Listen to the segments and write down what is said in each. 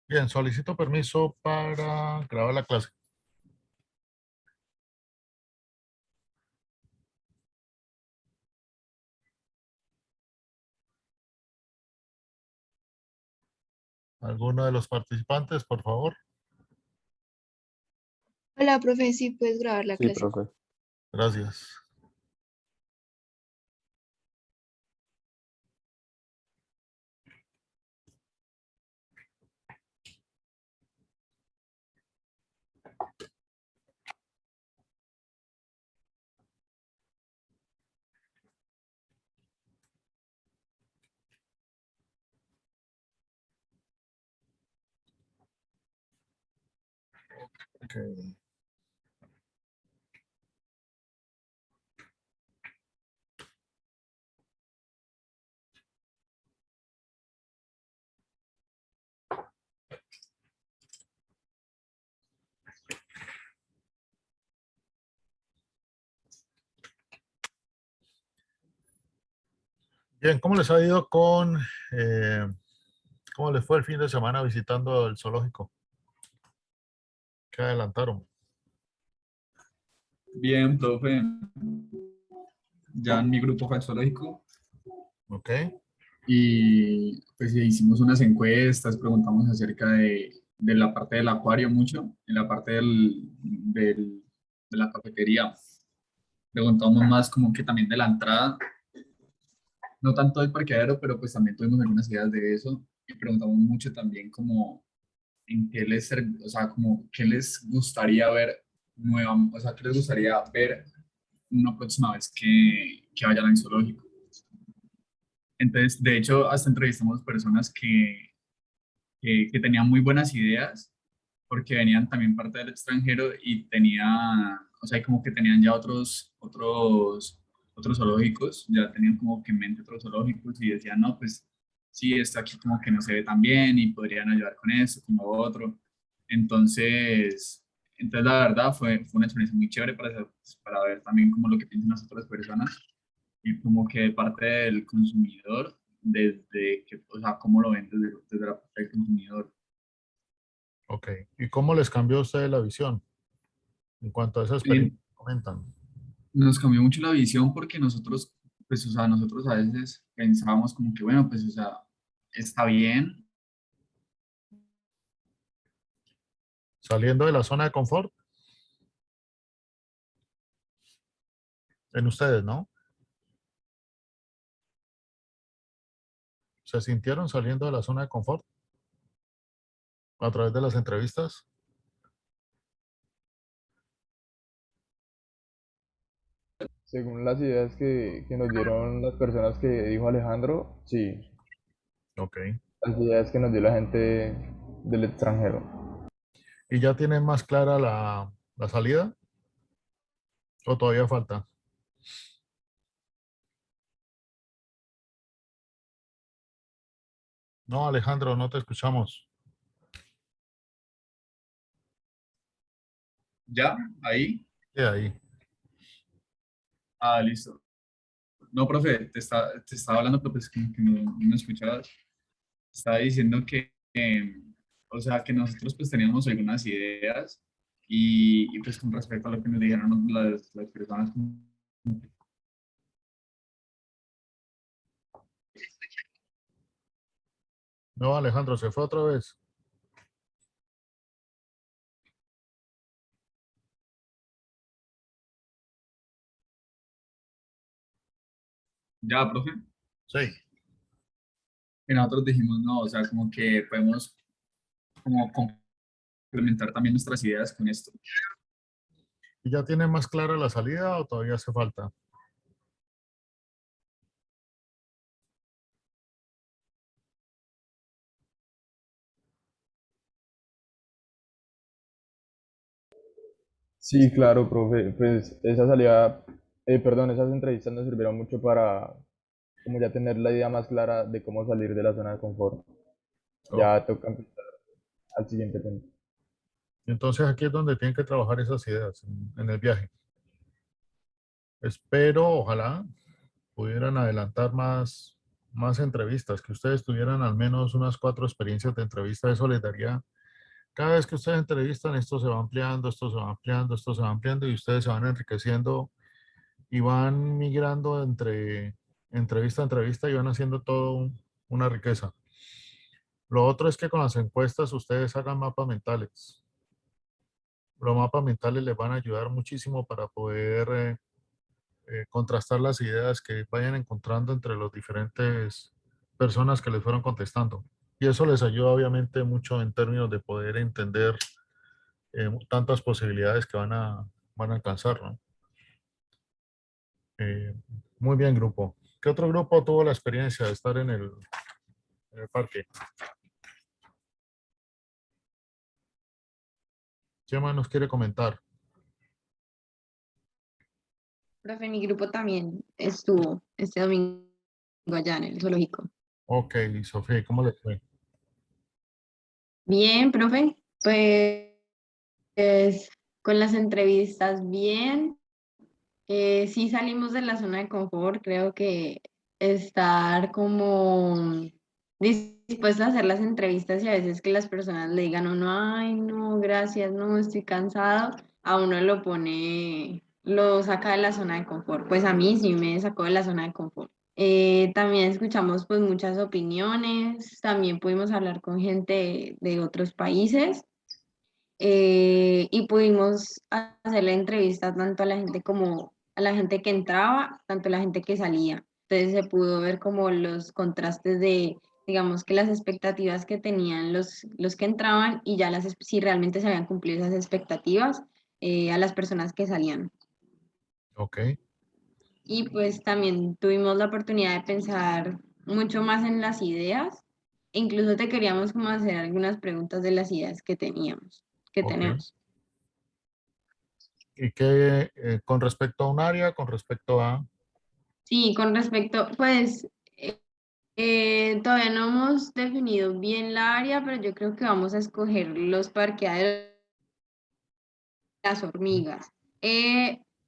Bien, solicito permiso para grabar la clase. ¿Alguno de los participantes, por favor? Hola, profe, sí puedes grabar la Sí, clase. profe. Gracias. Ok. Bien, ¿cómo les ha ido cómo les fue el fin de semana visitando el zoológico? ¿Qué adelantaron? Bien, profe, ya en mi grupo fue al zoológico Ok, y pues hicimos unas encuestas, preguntamos acerca de la parte del acuario mucho, en la parte de la cafetería. Preguntamos más como que también de la entrada, no tanto del parqueadero, pero pues también tuvimos algunas ideas de eso y preguntamos mucho también como en qué o sea, como qué les gustaría ver nueva, o sea, qué les gustaría ver una próxima vez que vayan al zoológico. Entonces, de hecho, hasta entrevistamos personas que tenían muy buenas ideas porque venían también parte del extranjero y o sea, como que tenían ya otros zoológicos, ya tenían como que en mente otros zoológicos y decían, no, pues sí, esto aquí como que no se ve tan bien y podrían ayudar con esto, como otro. Entonces, entonces la verdad fue una experiencia muy chévere para ver también como lo que piensan las otras personas y como que de parte del consumidor, desde que, o sea, cómo lo ven desde la parte del consumidor. ok. ¿Y cómo les cambió a ustedes la visión en cuanto a esa experiencia Y que comentan? nos cambió mucho la visión porque nosotros, pues, o sea, nosotros a veces pensábamos como que, bueno, pues, o sea, está bien. Saliendo de la zona de confort en ustedes, ¿no? ¿Se sintieron saliendo de la zona de confort a través de las entrevistas? Según las ideas que nos dieron las personas que dijo Alejandro, sí, Ok. las ideas que nos dio la gente del extranjero. ¿Y ya tienen más clara la salida o todavía falta? No, Alejandro, no te escuchamos. ¿Ya? Ahí. De ahí. Ah, listo. No, profe, te estaba hablando, pero pues como que no me escuchabas. Estaba diciendo o sea, que nosotros pues teníamos algunas ideas y pues con respecto a lo que nos dijeron las personas. No, Alejandro, se fue otra vez. Ya, profe. Sí. Y nosotros dijimos, no, o sea, como que podemos como complementar también nuestras ideas con esto. ¿Y ya tienen más clara la salida o todavía hace falta? Sí, claro, profe, pues esa salida, perdón, esas entrevistas nos sirvieron mucho para como ya tener la idea más clara de cómo salir de la zona de confort. Ok. Ya toca empezar al siguiente punto. Entonces aquí es donde tienen que trabajar esas ideas en el viaje. Espero, ojalá, pudieran adelantar más, más entrevistas, que ustedes tuvieran al menos unas 4 experiencias de entrevista. Eso les daría, cada vez que ustedes entrevistan, esto se va ampliando, esto se va ampliando, esto se va ampliando y ustedes se van enriqueciendo y van migrando entre entrevista a entrevista y van haciendo todo una riqueza. Lo otro es que con las encuestas ustedes hagan mapas mentales. Los mapas mentales les van a ayudar muchísimo para poder contrastar las ideas que vayan encontrando entre los diferentes personas que les fueron contestando. Y eso les ayuda obviamente mucho en términos de poder entender tantas posibilidades que van a alcanzar, ¿no? Eh, muy bien, grupo. ¿Qué otro grupo tuvo la experiencia de estar en el parque? ¿Quién más nos quiere comentar? Profe, mi grupo también estuvo este domingo allá en el zoológico. Ok, Sofía, ¿cómo le fue? Bien, profe, pues con las entrevistas bien. Sí salimos de la zona de confort, creo que estar como dispuesta a hacer las entrevistas y a veces que las personas le digan a uno, ay, no, gracias, no, estoy cansado, a uno lo pone, lo saca de la zona de confort. Pues a mí sí me sacó de la zona de confort. También escuchamos pues muchas opiniones, también pudimos hablar con gente de otros países y pudimos hacerle entrevistas tanto a la gente como a la gente que entraba, tanto a la gente que salía. Entonces se pudo ver como los contrastes de, digamos que las expectativas que tenían los que entraban y ya si realmente se habían cumplido esas expectativas a las personas que salían. Ok, Y pues también tuvimos la oportunidad de pensar mucho más en las ideas. Incluso te queríamos como hacer algunas preguntas de las ideas que teníamos, que ok. tenemos. ¿Y qué con respecto a un área, con respecto a... Sí, con respecto, pues todavía no hemos definido bien la área, pero yo creo que vamos a escoger los parqueaderos de las hormigas.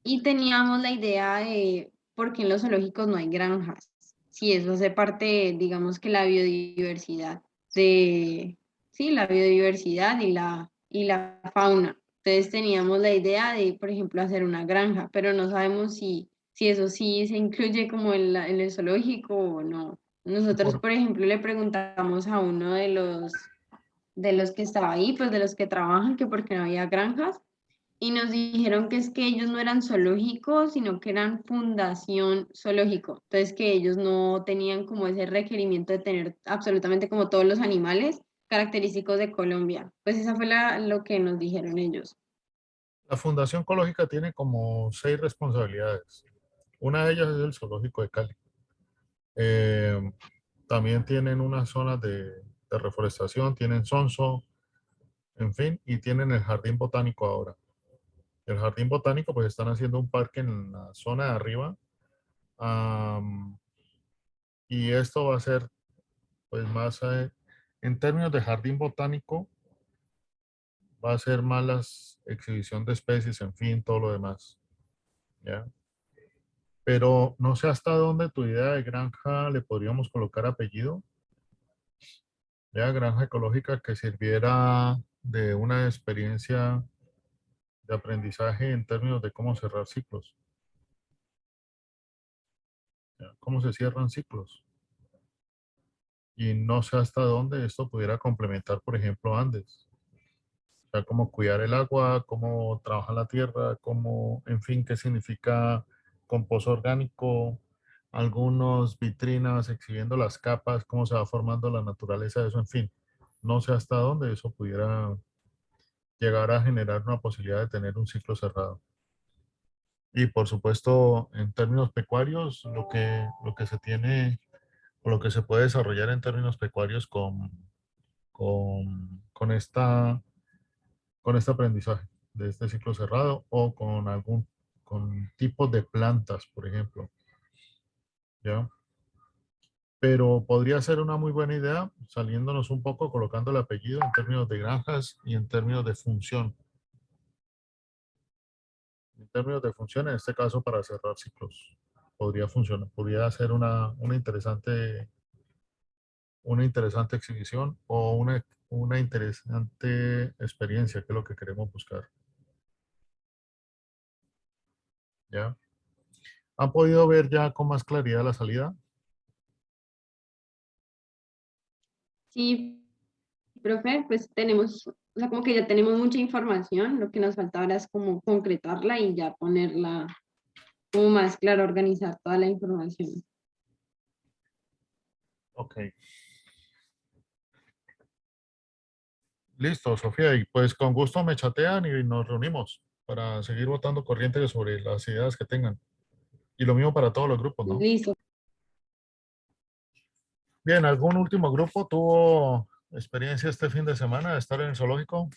Y teníamos la idea de por qué en los zoológicos no hay granjas. Si eso hace parte, digamos que la biodiversidad de, sí, la biodiversidad y la fauna. Entonces teníamos la idea de, por ejemplo, hacer una granja, pero no sabemos si eso sí se incluye como en el zoológico o no. Nosotros, por- por ejemplo, le preguntamos a uno de los que estaba ahí, pues de los que trabajan, que por qué no había granjas y nos dijeron que es que ellos no eran zoológicos, sino que eran fundación zoológico. Entonces que ellos no tenían como ese requerimiento de tener absolutamente como todos los animales característicos de Colombia. Pues esa fue lo que nos dijeron ellos. La Fundación Ecológica tiene como 6 responsabilidades. Una de ellas es el Zoológico de Cali. Eh, también tienen unas zonas de reforestación, tienen Sonso, en fin, y tienen el Jardín Botánico ahora. El Jardín Botánico, pues están haciendo un parque en la zona de arriba. am, y esto va a ser, pues, más, en términos de jardín botánico, va a ser más la exhibición de especies, en fin, todo lo demás. ¿Ya? Pero no sé hasta dónde tu idea de granja le podríamos colocar apellido. ¿Ya? Granja ecológica que sirviera de una experiencia de aprendizaje en términos de cómo cerrar ciclos. ¿Ya? Cómo se cierran ciclos. Y no sé hasta dónde esto pudiera complementar, por ejemplo, Andes. O sea, cómo cuidar el agua, cómo trabajar la tierra, cómo, en fin, qué significa compost orgánico, algunas vitrinas exhibiendo las capas, cómo se va formando la naturaleza de eso, en fin. No sé hasta dónde eso pudiera llegar a generar una posibilidad de tener un ciclo cerrado. Y por supuesto, en términos pecuarios, lo que se tiene o lo que se puede desarrollar en términos pecuarios con con este aprendizaje de este ciclo cerrado o con tipos de plantas, por ejemplo, ¿ya? Pero podría ser una muy buena idea, saliéndonos un poco, colocando el apellido en términos de granjas y en términos de función. En términos de función, en este caso, para cerrar ciclos. podría funcionar, podría ser una interesante exhibición o una interesante experiencia, que es lo que queremos buscar. ¿Ya? ¿Han podido ver ya con más claridad la salida? Sí, profe, pues tenemos, o sea, como que ya tenemos mucha información, lo que nos falta ahora es como concretarla y ya ponerla como más claro, organizar toda la información. Ok. Listo, Sofía. Y pues con gusto me chatean y nos reunimos para seguir votando corriente sobre las ideas que tengan. Y lo mismo para todos los grupos, ¿no? Listo. Bien, ¿algún último grupo tuvo experiencia este fin de semana de estar en el zoológico?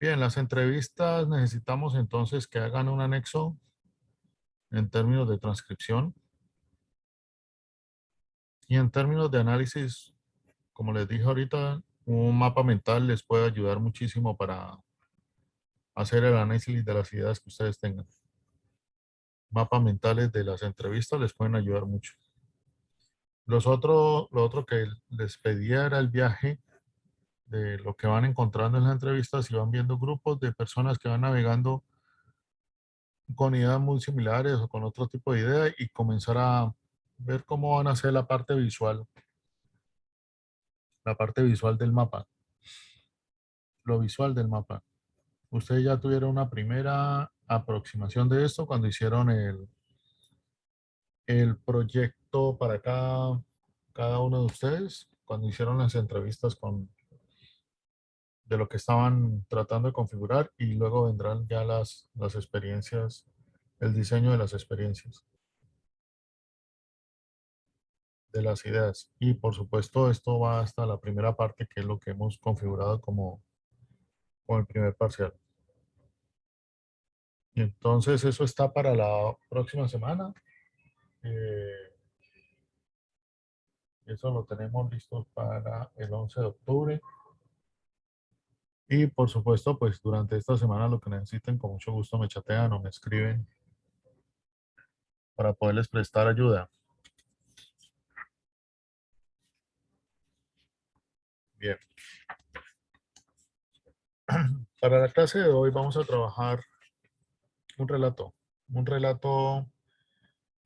Bien, las entrevistas necesitamos entonces que hagan un anexo en términos de transcripción y en términos de análisis, como les dije ahorita, un mapa mental les puede ayudar muchísimo para hacer el análisis de las ideas que ustedes tengan. Mapas mentales de las entrevistas les pueden ayudar mucho. Lo otro que les pedía era el viaje de lo que van encontrando en las entrevistas y van viendo grupos de personas que van navegando con ideas muy similares o con otro tipo de ideas y comenzar a ver cómo van a hacer la parte visual del mapa, lo visual del mapa. Ustedes ya tuvieron una primera aproximación de esto cuando hicieron el proyecto para cada uno de ustedes, cuando hicieron las entrevistas de lo que estaban tratando de configurar y luego vendrán ya las experiencias, el diseño de las experiencias, de las ideas. Y por supuesto esto va hasta la primera parte que es lo que hemos configurado como el primer parcial. Y entonces eso está para la próxima semana. Eso lo tenemos listo para el 11 de octubre. Y por supuesto, pues durante esta semana lo que necesiten, con mucho gusto me chatean o me escriben para poderles prestar ayuda. Bien. Para la clase de hoy vamos a trabajar un relato. Un relato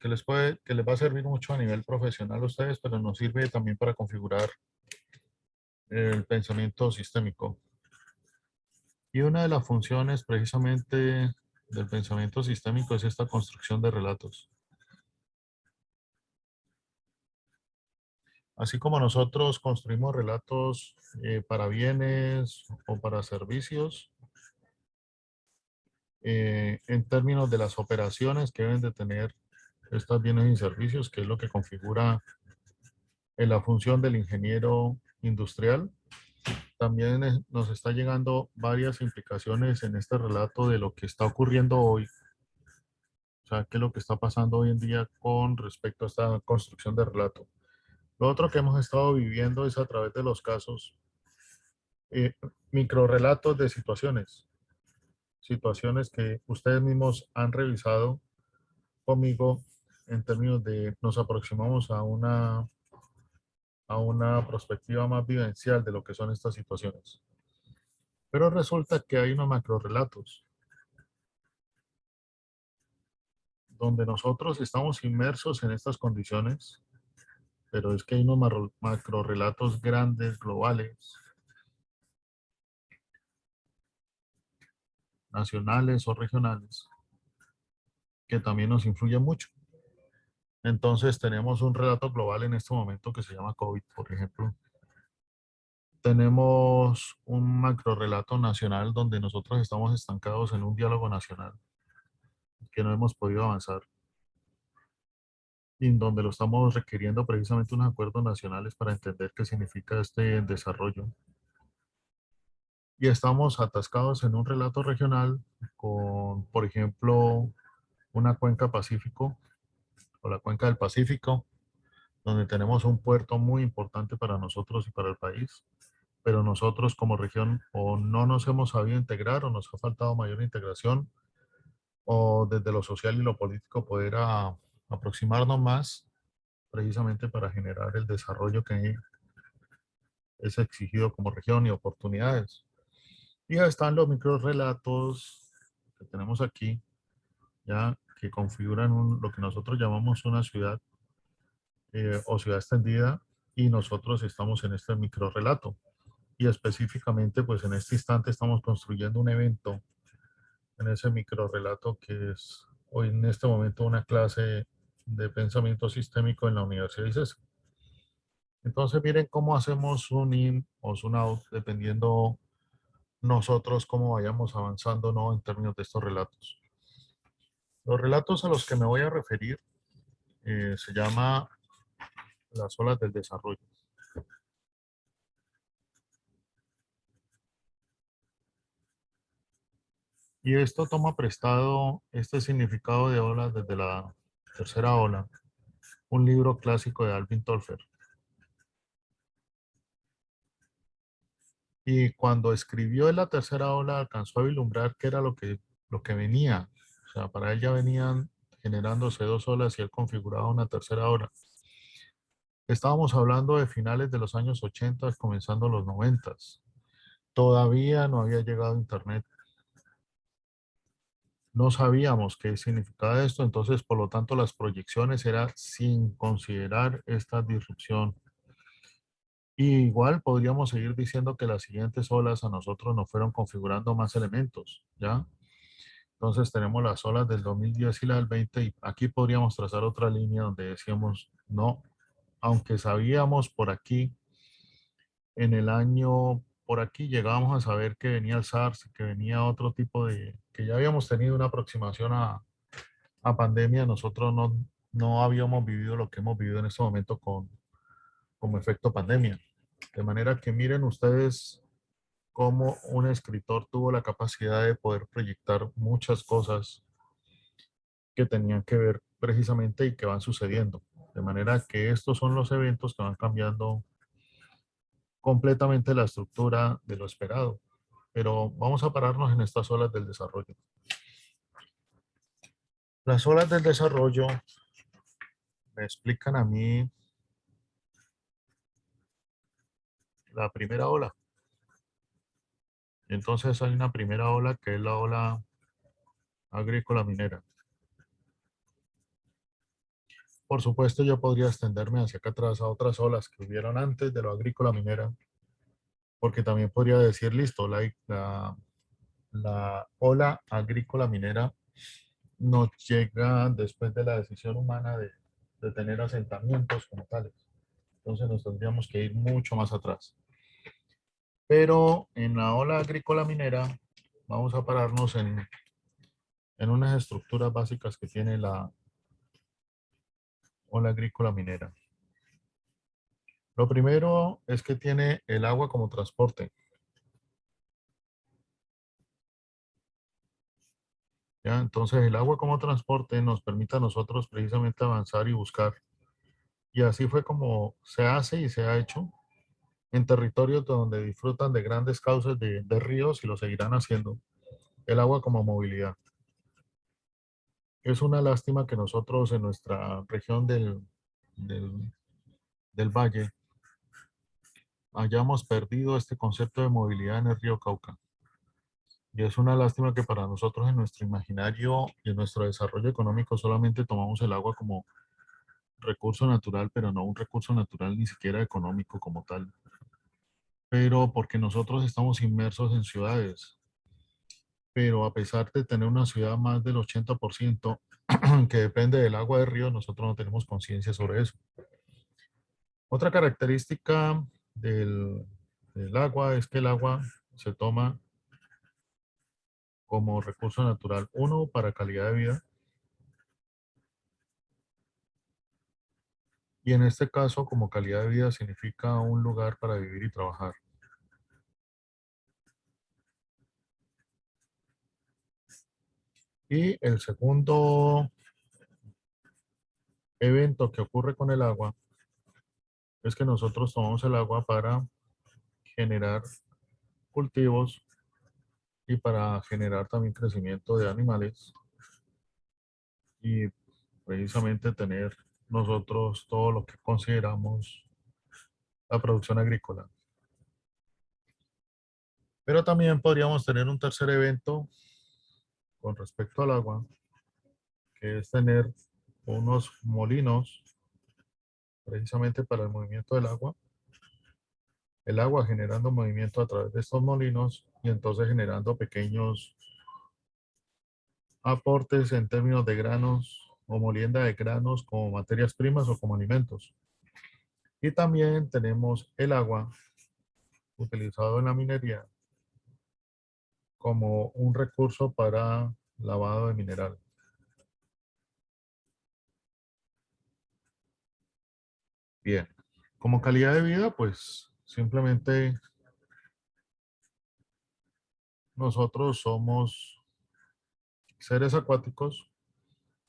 que les va a servir mucho a nivel profesional a ustedes, pero nos sirve también para configurar el pensamiento sistémico. Y una de las funciones precisamente del pensamiento sistémico es esta construcción de relatos. Así como nosotros construimos relatos para bienes o para servicios, en términos de las operaciones que deben de tener estos bienes y servicios, que es lo que configura en la función del ingeniero industrial, también nos está llegando varias implicaciones en este relato de lo que está ocurriendo hoy. O sea, qué es lo que está pasando hoy en día con respecto a esta construcción de relato. Lo otro que hemos estado viviendo es a través de los casos, microrelatos de situaciones que ustedes mismos han revisado conmigo en términos de nos aproximamos a una perspectiva más vivencial de lo que son estas situaciones. Pero resulta que hay unos macrorelatos donde nosotros estamos inmersos en estas condiciones, pero es que hay unos macrorelatos grandes, globales, nacionales o regionales, que también nos influyen mucho. Entonces tenemos un relato global en este momento que se llama COVID, por ejemplo. Tenemos un macro relato nacional donde nosotros estamos estancados en un diálogo nacional que no hemos podido avanzar y en donde lo estamos requiriendo precisamente unos acuerdos nacionales para entender qué significa este desarrollo. Y estamos atascados en un relato regional con, por ejemplo, una cuenca Pacífico o la cuenca del Pacífico, donde tenemos un puerto muy importante para nosotros y para el país, pero nosotros como región o no nos hemos sabido integrar o nos ha faltado mayor integración o desde lo social y lo político poder aproximarnos más precisamente para generar el desarrollo que es exigido como región y oportunidades. Y ya están los microrrelatos que tenemos aquí, ya que configuran lo que nosotros llamamos una ciudad o ciudad extendida, y nosotros estamos en este microrrelato. Y específicamente, pues en este instante estamos construyendo un evento en ese microrrelato que es hoy en este momento una clase de pensamiento sistémico en la Universidad de ICESI. Entonces miren cómo hacemos un in o un out dependiendo nosotros cómo vayamos avanzando, ¿no?, en términos de estos relatos. Los relatos a los que me voy a referir se llama las olas del desarrollo. Y esto toma prestado este significado de olas desde la tercera ola, un libro clásico de Alvin Toffler. Y cuando escribió en la tercera ola alcanzó a vislumbrar qué era lo que venía. O sea, para él ya venían generándose dos olas y él configuraba una tercera ola. Estábamos hablando de finales de los años 80, comenzando los 90. Todavía no había llegado Internet. No sabíamos qué significaba esto, entonces por lo tanto las proyecciones eran sin considerar esta disrupción. Y igual podríamos seguir diciendo que las siguientes olas a nosotros nos fueron configurando más elementos, ¿ya? Entonces tenemos las olas del 2010 y la del 20 y aquí podríamos trazar otra línea donde decíamos, no, aunque sabíamos por aquí, en el año, por aquí llegábamos a saber que venía el SARS, que venía otro tipo que ya habíamos tenido una aproximación a pandemia, nosotros no habíamos vivido lo que hemos vivido en este momento como efecto pandemia. De manera que miren ustedes cómo un escritor tuvo la capacidad de poder proyectar muchas cosas que tenían que ver precisamente y que van sucediendo. De manera que estos son los eventos que van cambiando completamente la estructura de lo esperado. Pero vamos a pararnos en estas olas del desarrollo. Las olas del desarrollo me explican a mí la primera ola. Entonces hay una primera ola que es la ola agrícola minera. Por supuesto, yo podría extenderme hacia acá atrás a otras olas que hubieron antes de lo agrícola minera, porque también podría decir, listo, la ola agrícola minera nos llega después de la decisión humana de tener asentamientos como tales. Entonces nos tendríamos que ir mucho más atrás. Pero en la ola agrícola minera vamos a pararnos en unas estructuras básicas que tiene la ola agrícola minera. Lo primero es que tiene el agua como transporte. ¿Ya? Entonces el agua como transporte nos permite a nosotros precisamente avanzar y buscar. Y así fue como se hace y se ha hecho en territorios donde disfrutan de grandes cauces de ríos y lo seguirán haciendo. El agua como movilidad. Es una lástima que nosotros en nuestra región del, del valle hayamos perdido este concepto de movilidad en el río Cauca. Y es una lástima que para nosotros en nuestro imaginario y en nuestro desarrollo económico solamente tomamos el agua como recurso natural, pero no un recurso natural ni siquiera económico como tal. Pero porque nosotros estamos inmersos en ciudades. Pero a pesar de tener una ciudad más del 80% que depende del agua de río, nosotros no tenemos conciencia sobre eso. Otra característica del agua es que el agua se toma como recurso natural, uno, para calidad de vida, y en este caso como calidad de vida significa un lugar para vivir y trabajar. Y el segundo evento que ocurre con el agua es que nosotros tomamos el agua para generar cultivos y para generar también crecimiento de animales y precisamente tener nosotros todo lo que consideramos la producción agrícola. Pero también podríamos tener un tercer evento con respecto al agua, que es tener unos molinos precisamente para el movimiento del agua, el agua generando movimiento a través de estos molinos y entonces generando pequeños aportes en términos de granos o molienda de granos como materias primas o como alimentos. Y también tenemos el agua utilizado en la minería como un recurso para lavado de mineral. Bien, como calidad de vida, pues simplemente nosotros somos seres acuáticos,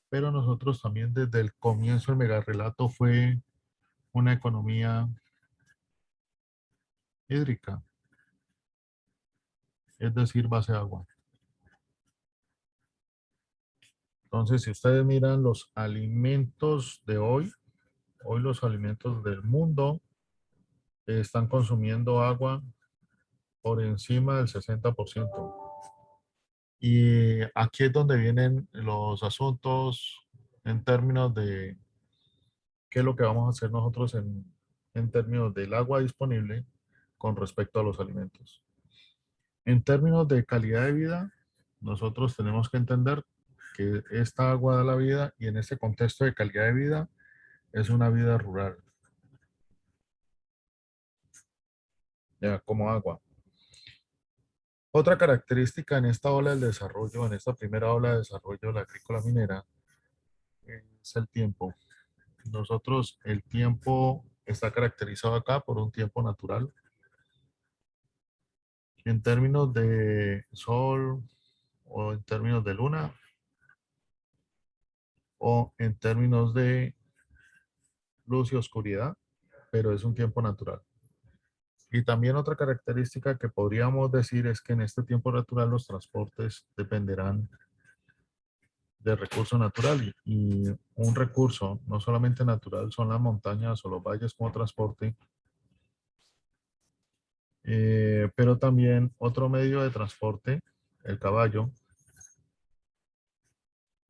pero nosotros también desde el comienzo el megarrelato fue una economía hídrica, es decir, base agua. Entonces, si ustedes miran los alimentos de hoy los alimentos del mundo están consumiendo agua por encima del 60%. Y aquí es donde vienen los asuntos en términos de qué es lo que vamos a hacer nosotros en términos del agua disponible con respecto a los alimentos. En términos de calidad de vida, nosotros tenemos que entender que esta agua da la vida y en este contexto de calidad de vida es una vida rural, ya como agua. Otra característica en esta ola del desarrollo, en esta primera ola de desarrollo de la agrícola minera, es el tiempo. Nosotros, el tiempo está caracterizado acá por un tiempo natural. En términos de sol o en términos de luna o en términos de luz y oscuridad, pero es un tiempo natural. Y también otra característica que podríamos decir es que en este tiempo natural los transportes dependerán de recurso natural y un recurso no solamente natural son las montañas o los valles como transporte, pero también otro medio de transporte, el caballo,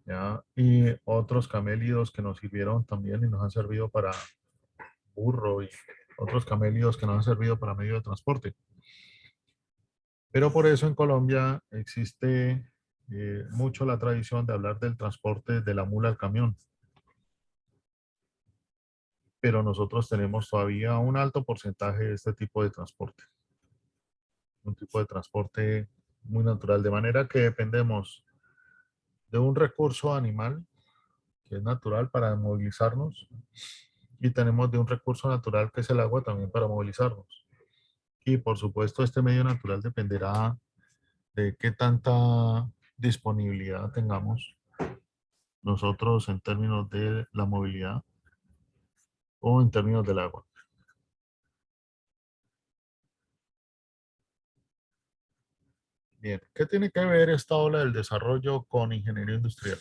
¿ya? Y otros camélidos que nos sirvieron también y nos han servido para burro y otros camélidos que nos han servido para medio de transporte. Pero por eso en Colombia existe mucho la tradición de hablar del transporte de la mula al camión. Pero nosotros tenemos todavía un alto porcentaje de este tipo de transporte. Un tipo de transporte muy natural, de manera que dependemos de un recurso animal que es natural para movilizarnos y tenemos de un recurso natural que es el agua también para movilizarnos. Y por supuesto este medio natural dependerá de qué tanta disponibilidad tengamos nosotros en términos de la movilidad o en términos del agua. Bien, ¿qué tiene que ver esta ola del desarrollo con ingeniería industrial?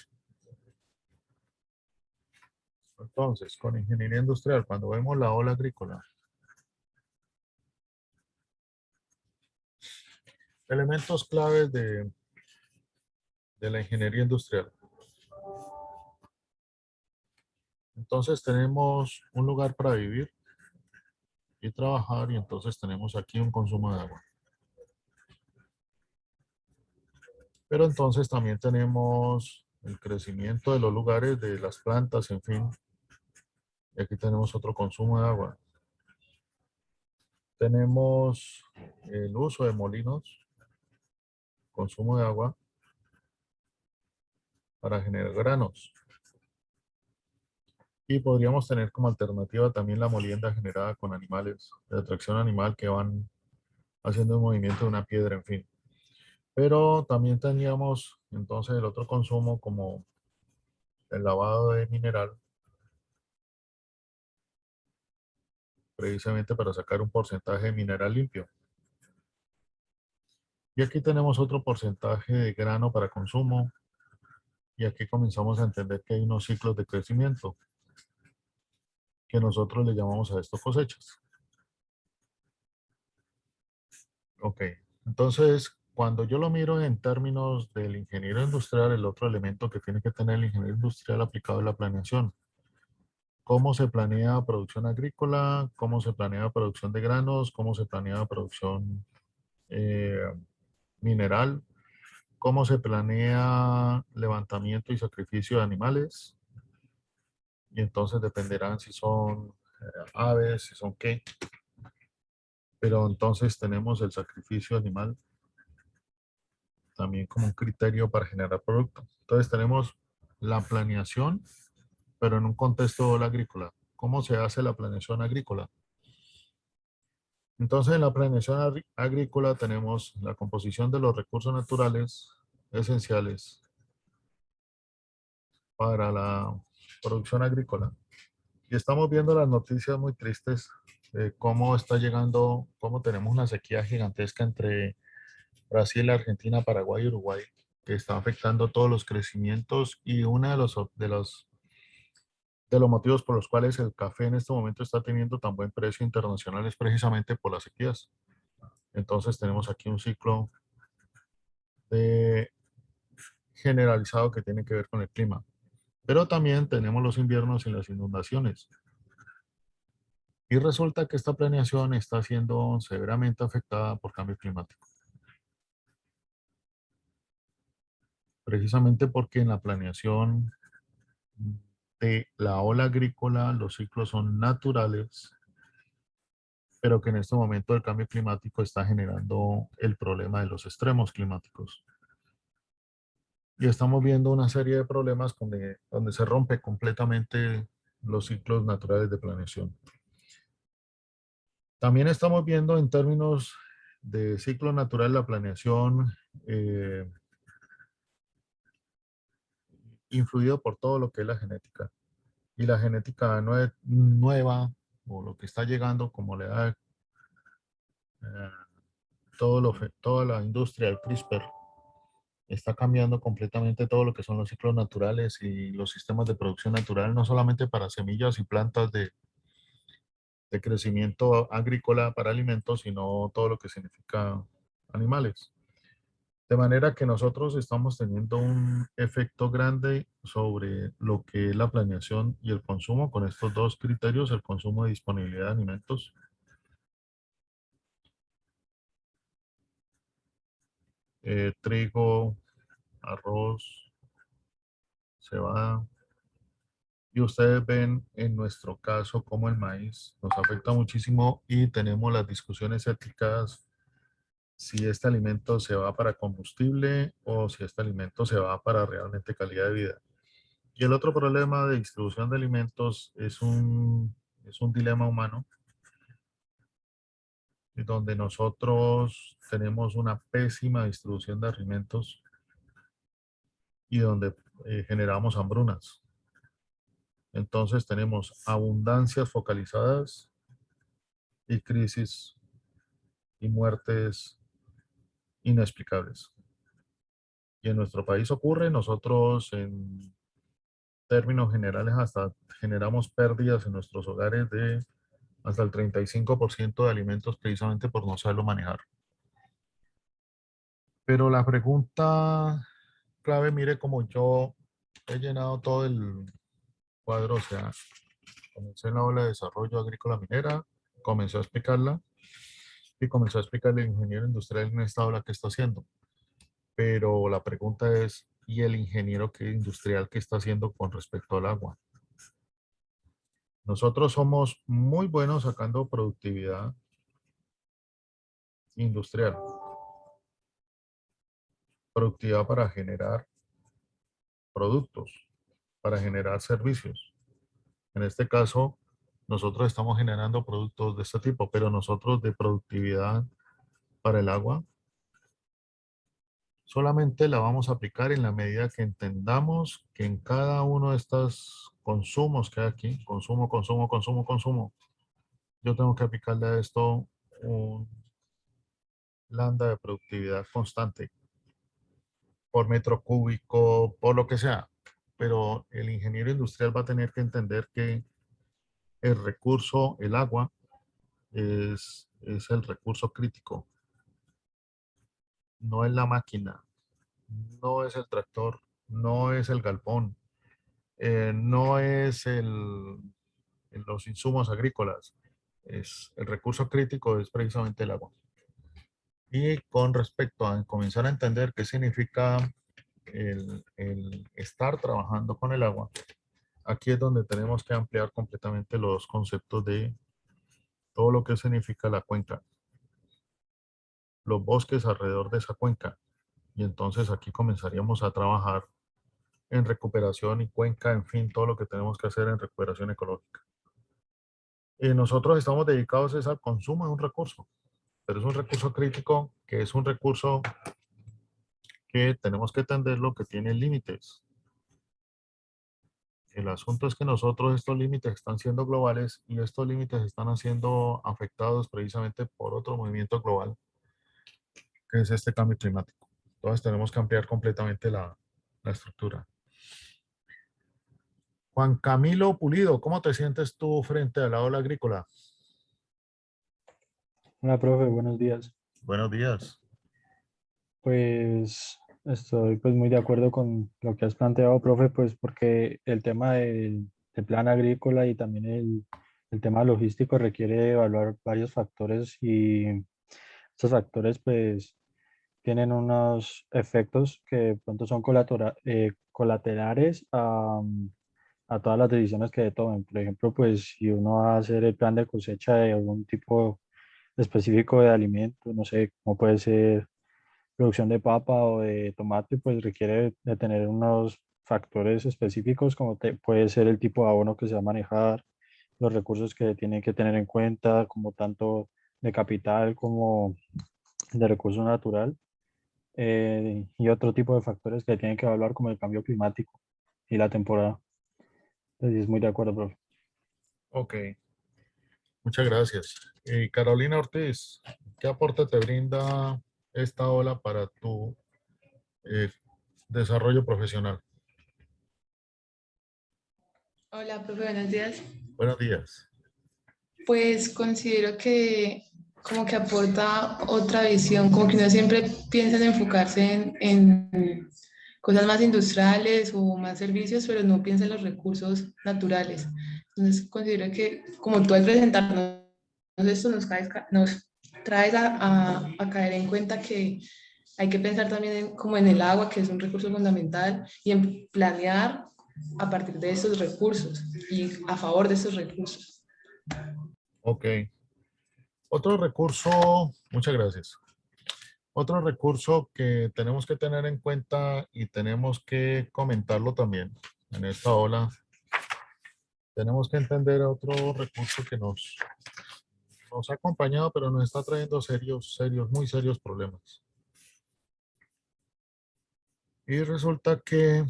Entonces, con ingeniería industrial, cuando vemos la ola agrícola, elementos claves de la ingeniería industrial. Entonces tenemos un lugar para vivir y trabajar y entonces tenemos aquí un consumo de agua. Pero entonces también tenemos el crecimiento de los lugares, de las plantas, en fin. Y aquí tenemos otro consumo de agua. Tenemos el uso de molinos, consumo de agua para generar granos. Y podríamos tener como alternativa también la molienda generada con animales, de atracción animal que van haciendo un movimiento de una piedra, en fin. Pero también teníamos entonces el otro consumo como el lavado de mineral precisamente para sacar un porcentaje de mineral limpio. Y aquí tenemos otro porcentaje de grano para consumo. Y aquí comenzamos a entender que hay unos ciclos de crecimiento que nosotros le llamamos a esto cosechas. Ok, entonces cuando yo lo miro en términos del ingeniero industrial, el otro elemento que tiene que tener el ingeniero industrial aplicado es la planeación. ¿Cómo se planea producción agrícola? ¿Cómo se planea producción de granos? ¿Cómo se planea producción mineral? ¿Cómo se planea levantamiento y sacrificio de animales? Y entonces dependerán si son aves, si son qué. Pero entonces tenemos el sacrificio animal también como un criterio para generar producto. Entonces tenemos la planeación, pero en un contexto agrícola. ¿Cómo se hace la planeación agrícola? Entonces en la planeación agrícola tenemos la composición de los recursos naturales esenciales para la producción agrícola. Y estamos viendo las noticias muy tristes de cómo está llegando, cómo tenemos una sequía gigantesca entre Brasil, Argentina, Paraguay y Uruguay, que está afectando todos los crecimientos y uno de los motivos por los cuales el café en este momento está teniendo tan buen precio internacional es precisamente por las sequías. Entonces tenemos aquí un ciclo de generalizado que tiene que ver con el clima. Pero también tenemos los inviernos y las inundaciones. Y resulta que esta planeación está siendo severamente afectada por cambio climático. Precisamente porque en la planeación de la ola agrícola los ciclos son naturales, pero que en este momento el cambio climático está generando el problema de los extremos climáticos. Y estamos viendo una serie de problemas donde se rompe completamente los ciclos naturales de planeación. También estamos viendo en términos de ciclo natural la planeación influido por todo lo que es la genética. Y la genética nueva, o lo que está llegando, como le da toda la industria del CRISPR, está cambiando completamente todo lo que son los ciclos naturales y los sistemas de producción natural, no solamente para semillas y plantas de crecimiento agrícola para alimentos, sino todo lo que significa animales. De manera que nosotros estamos teniendo un efecto grande sobre lo que es la planeación y el consumo con estos dos criterios, el consumo de disponibilidad de alimentos. Trigo, arroz, cebada. Y ustedes ven en nuestro caso cómo el maíz nos afecta muchísimo y tenemos las discusiones éticas si este alimento se va para combustible o si este alimento se va para realmente calidad de vida. Y el otro problema de distribución de alimentos es un dilema humano donde nosotros tenemos una pésima distribución de alimentos y donde generamos hambrunas. Entonces tenemos abundancias focalizadas y crisis y muertes inexplicables. Y en nuestro país ocurre, nosotros en términos generales hasta generamos pérdidas en nuestros hogares de hasta el 35% de alimentos precisamente por no saberlo manejar. Pero la pregunta clave, mire como yo he llenado todo el cuadro, o sea, comencé en la ola de desarrollo agrícola minera, comencé a explicarla y comenzó a explicarle al ingeniero industrial en esta ola que está haciendo. Pero la pregunta es, ¿y el ingeniero industrial qué está haciendo con respecto al agua? Nosotros somos muy buenos sacando productividad industrial, productividad para generar productos, para generar servicios. En este caso, nosotros estamos generando productos de este tipo, pero nosotros de productividad para el agua solamente la vamos a aplicar en la medida que entendamos que en cada uno de estos consumos que hay aquí, consumo, consumo, consumo, consumo, yo tengo que aplicarle a esto un lambda de productividad constante por metro cúbico, por lo que sea. Pero el ingeniero industrial va a tener que entender que el recurso, el agua, es el recurso crítico, no es la máquina, no es el tractor, no es el galpón, no es los insumos agrícolas. El recurso crítico es precisamente el agua. Y con respecto a comenzar a entender qué significa el estar trabajando con el agua, aquí es donde tenemos que ampliar completamente los conceptos de todo lo que significa la cuenca, los bosques alrededor de esa cuenca. Y entonces aquí comenzaríamos a trabajar en recuperación y cuenca, en fin, todo lo que tenemos que hacer en recuperación ecológica. Y nosotros estamos dedicados es al consumo de un recurso, pero es un recurso crítico, que es un recurso que tenemos que entenderlo, que tiene límites. El asunto es que nosotros estos límites están siendo globales y estos límites están siendo afectados precisamente por otro movimiento global, que es este cambio climático. Entonces tenemos que ampliar completamente la estructura. Juan Camilo Pulido, ¿cómo te sientes tú frente a la ola agrícola? Hola, profe, buenos días. Buenos días. Pues estoy pues muy de acuerdo con lo que has planteado, profe, pues porque el tema del plan agrícola y también el tema logístico requiere evaluar varios factores y estos factores pues tienen unos efectos que de pronto son colaterales a todas las decisiones que se tomen. Por ejemplo, pues si uno va a hacer el plan de cosecha de algún tipo específico de alimento, no sé, como puede ser producción de papa o de tomate, pues requiere de tener unos factores específicos, como puede ser el tipo de abono que se va a manejar, los recursos que tiene que tener en cuenta, como tanto de capital como de recurso natural, y otro tipo de factores que tienen que evaluar, como el cambio climático y la temporada. Entonces, sí, es muy de acuerdo, profe. Ok, muchas gracias. Y Carolina Ortiz, ¿qué aporte te brinda esta ola para tu eh, desarrollo profesional? Hola, profe, buenos días. Buenos días. Pues considero que como que aporta otra visión, como que uno siempre piensa en enfocarse en cosas más industriales o más servicios, pero no piensa en los recursos naturales. Entonces considero que como tú al presentarnos esto nos traes a caer en cuenta que hay que pensar también como en el agua, que es un recurso fundamental, y en planear a partir de esos recursos y a favor de esos recursos. Ok. Otro recurso, muchas gracias. Otro recurso que tenemos que tener en cuenta y tenemos que comentarlo también en esta ola, tenemos que entender otro recurso que nos ha acompañado, pero nos está trayendo muy serios problemas. Y resulta que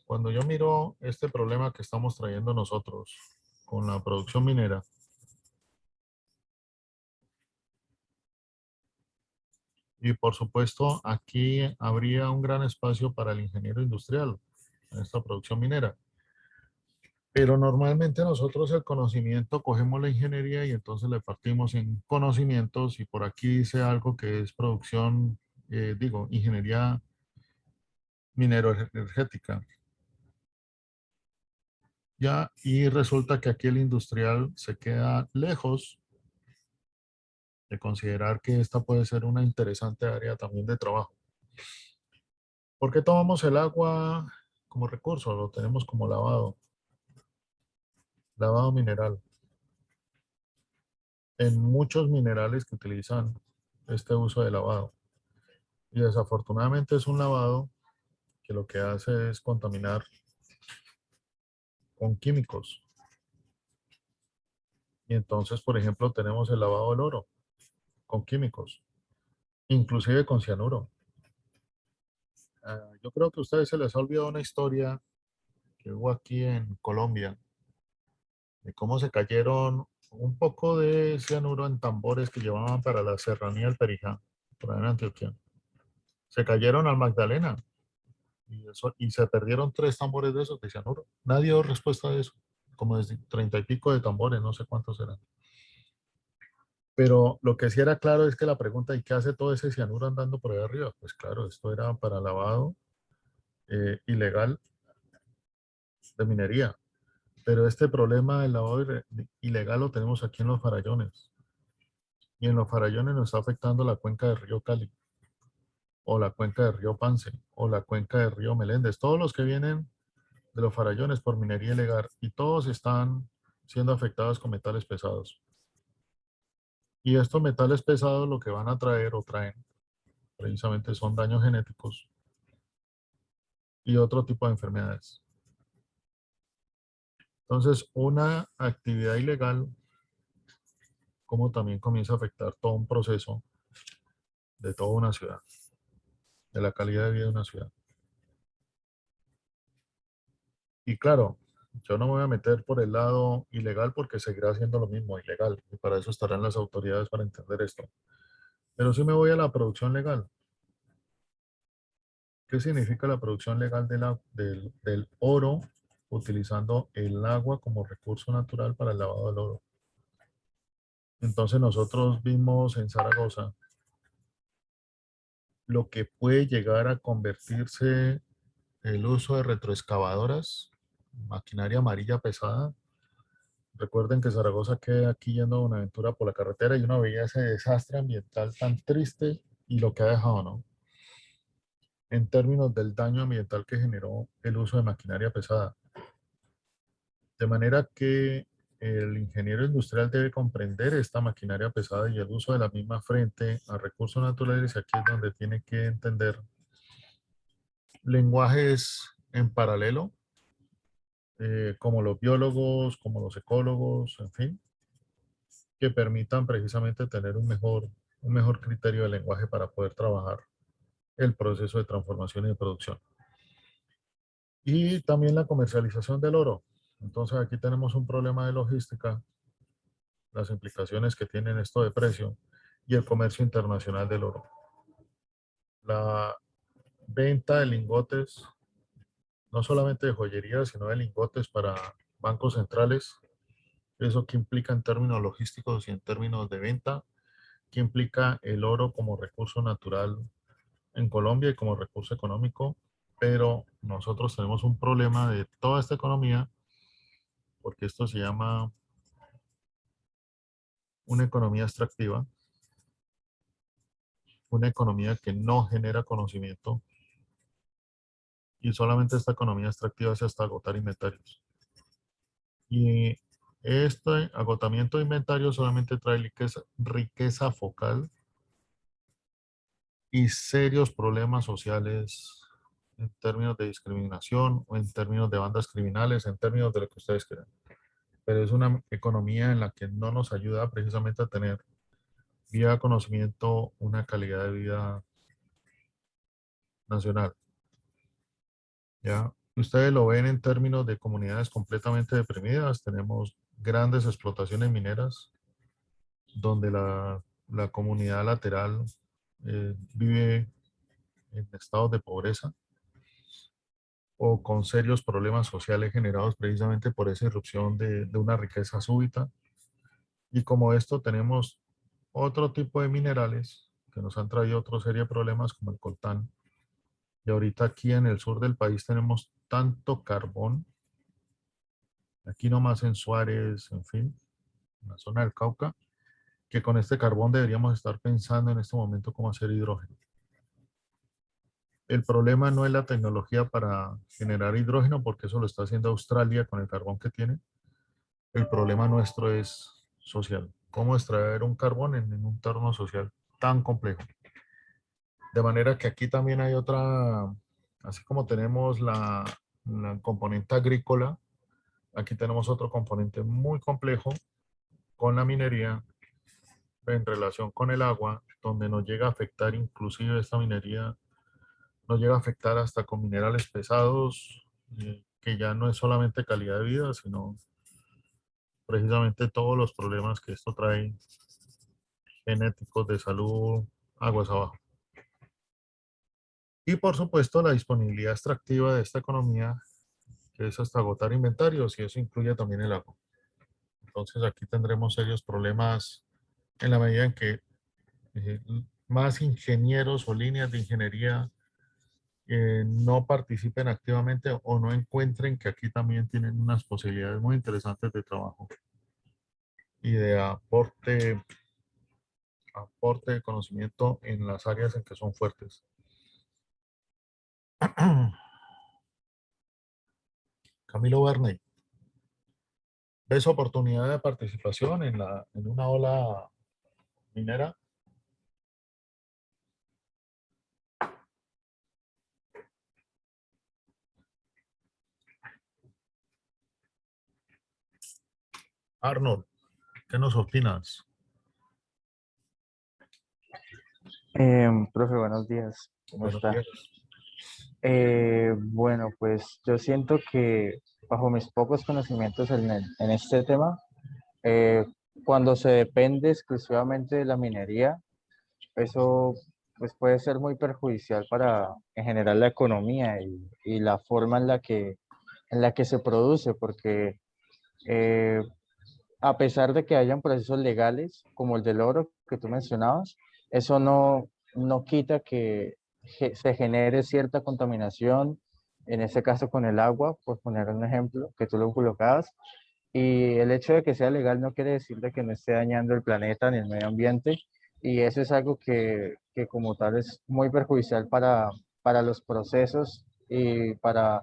cuando yo miro este problema que estamos trayendo nosotros con la producción minera, y por supuesto aquí habría un gran espacio para el ingeniero industrial en esta producción minera. Pero normalmente nosotros el conocimiento cogemos la ingeniería y entonces le partimos en conocimientos y por aquí dice algo que es producción, ingeniería minero-energética. Ya, y resulta que aquí el industrial se queda lejos de considerar que esta puede ser una interesante área también de trabajo. ¿Por qué tomamos el agua como recurso? Lo tenemos como lavado mineral. En muchos minerales que utilizan este uso de lavado. Y desafortunadamente es un lavado que lo que hace es contaminar con químicos. Y entonces, por ejemplo, tenemos el lavado del oro con químicos, inclusive con cianuro. Yo creo que a ustedes se les ha olvidado una historia que hubo aquí en Colombia, de cómo se cayeron un poco de cianuro en tambores que llevaban para la serranía del Perijá, por ahí en Antioquia. Se cayeron al Magdalena y se perdieron 3 tambores de esos de cianuro. Nadie dio respuesta a eso, como desde 30 y pico de tambores, no sé cuántos eran. Pero lo que sí era claro es que la pregunta, ¿y qué hace todo ese cianuro andando por ahí arriba? Pues claro, esto era para lavado ilegal de minería. Pero este problema del lavado ilegal lo tenemos aquí en los Farallones. Y en los Farallones nos está afectando la cuenca del río Cali, o la cuenca del río Pance, o la cuenca del río Meléndez. Todos los que vienen de los Farallones por minería ilegal, y todos están siendo afectados con metales pesados. Y estos metales pesados lo que van a traer o traen precisamente son daños genéticos y otro tipo de enfermedades. Entonces, una actividad ilegal, como también comienza a afectar todo un proceso de toda una ciudad, de la calidad de vida de una ciudad. Y claro, yo no me voy a meter por el lado ilegal porque seguirá siendo lo mismo, ilegal, y para eso estarán las autoridades para entender esto. Pero sí me voy a la producción legal. ¿Qué significa la producción legal del oro utilizando el agua como recurso natural para el lavado del oro? Entonces nosotros vimos en Zaragoza lo que puede llegar a convertirse el uso de retroexcavadoras, maquinaria amarilla pesada. Recuerden que Zaragoza queda aquí yendo a Buenaventura por la carretera y uno veía ese desastre ambiental tan triste y lo que ha dejado, ¿no? En términos del daño ambiental que generó el uso de maquinaria pesada. De manera que el ingeniero industrial debe comprender esta maquinaria pesada y el uso de la misma frente a recursos naturales. Aquí es donde tiene que entender lenguajes en paralelo, como los biólogos, como los ecólogos, en fin, que permitan precisamente tener un mejor criterio de lenguaje para poder trabajar el proceso de transformación y de producción. Y también la comercialización del oro. Entonces aquí tenemos un problema de logística, las implicaciones que tienen esto de precio y el comercio internacional del oro. La venta de lingotes, no solamente de joyería, sino de lingotes para bancos centrales, eso que implica en términos logísticos y en términos de venta, que implica el oro como recurso natural en Colombia y como recurso económico, pero nosotros tenemos un problema de toda esta economía, porque esto se llama una economía extractiva, una economía que no genera conocimiento, y solamente esta economía extractiva hace hasta agotar inventarios. Y este agotamiento de inventarios solamente trae riqueza focal y serios problemas sociales en términos de discriminación o en términos de bandas criminales, en términos de lo que ustedes quieran. Pero es una economía en la que no nos ayuda precisamente a tener vía conocimiento una calidad de vida nacional. ¿Ya? Ustedes lo ven en términos de comunidades completamente deprimidas. Tenemos grandes explotaciones mineras donde la comunidad lateral vive en estados de pobreza o con serios problemas sociales generados precisamente por esa irrupción de una riqueza súbita. Y como esto tenemos otro tipo de minerales que nos han traído otra serie de problemas como el coltán. Y ahorita aquí en el sur del país tenemos tanto carbón, aquí nomás en Suárez, en fin, en la zona del Cauca, que con este carbón deberíamos estar pensando en este momento cómo hacer hidrógeno. El problema no es la tecnología para generar hidrógeno, porque eso lo está haciendo Australia con el carbón que tiene. El problema nuestro es social. ¿Cómo extraer un carbón en un entorno social tan complejo? De manera que aquí también hay otra, así como tenemos la componente agrícola, aquí tenemos otro componente muy complejo con la minería en relación con el agua, donde nos llega a afectar inclusive esta minería, nos llega a afectar hasta con minerales pesados, que ya no es solamente calidad de vida, sino precisamente todos los problemas que esto trae, genéticos, de salud, aguas abajo. Y por supuesto la disponibilidad extractiva de esta economía, que es hasta agotar inventarios, y eso incluye también el agua. Entonces aquí tendremos serios problemas en la medida en que más ingenieros o líneas de ingeniería no participen activamente o no encuentren que aquí también tienen unas posibilidades muy interesantes de trabajo y de aporte de conocimiento en las áreas en que son fuertes. Camilo Bernay, ¿ves oportunidad de participación en una ola minera? Arnold, ¿qué nos opinas? Profe, buenos días. ¿Cómo Buenos está? días. Bueno, pues yo siento que bajo mis pocos conocimientos en este tema, eh, cuando se depende exclusivamente de la minería, eso pues puede ser muy perjudicial para en general la economía y la forma en la que se produce, porque eh, a pesar de que hayan procesos legales como el del oro que tú mencionabas, eso no quita que se genere cierta contaminación, en este caso con el agua, por poner un ejemplo, que tú lo colocabas. Y el hecho de que sea legal no quiere decir de que no esté dañando el planeta ni el medio ambiente. Y eso es algo que como tal es muy perjudicial para los procesos y para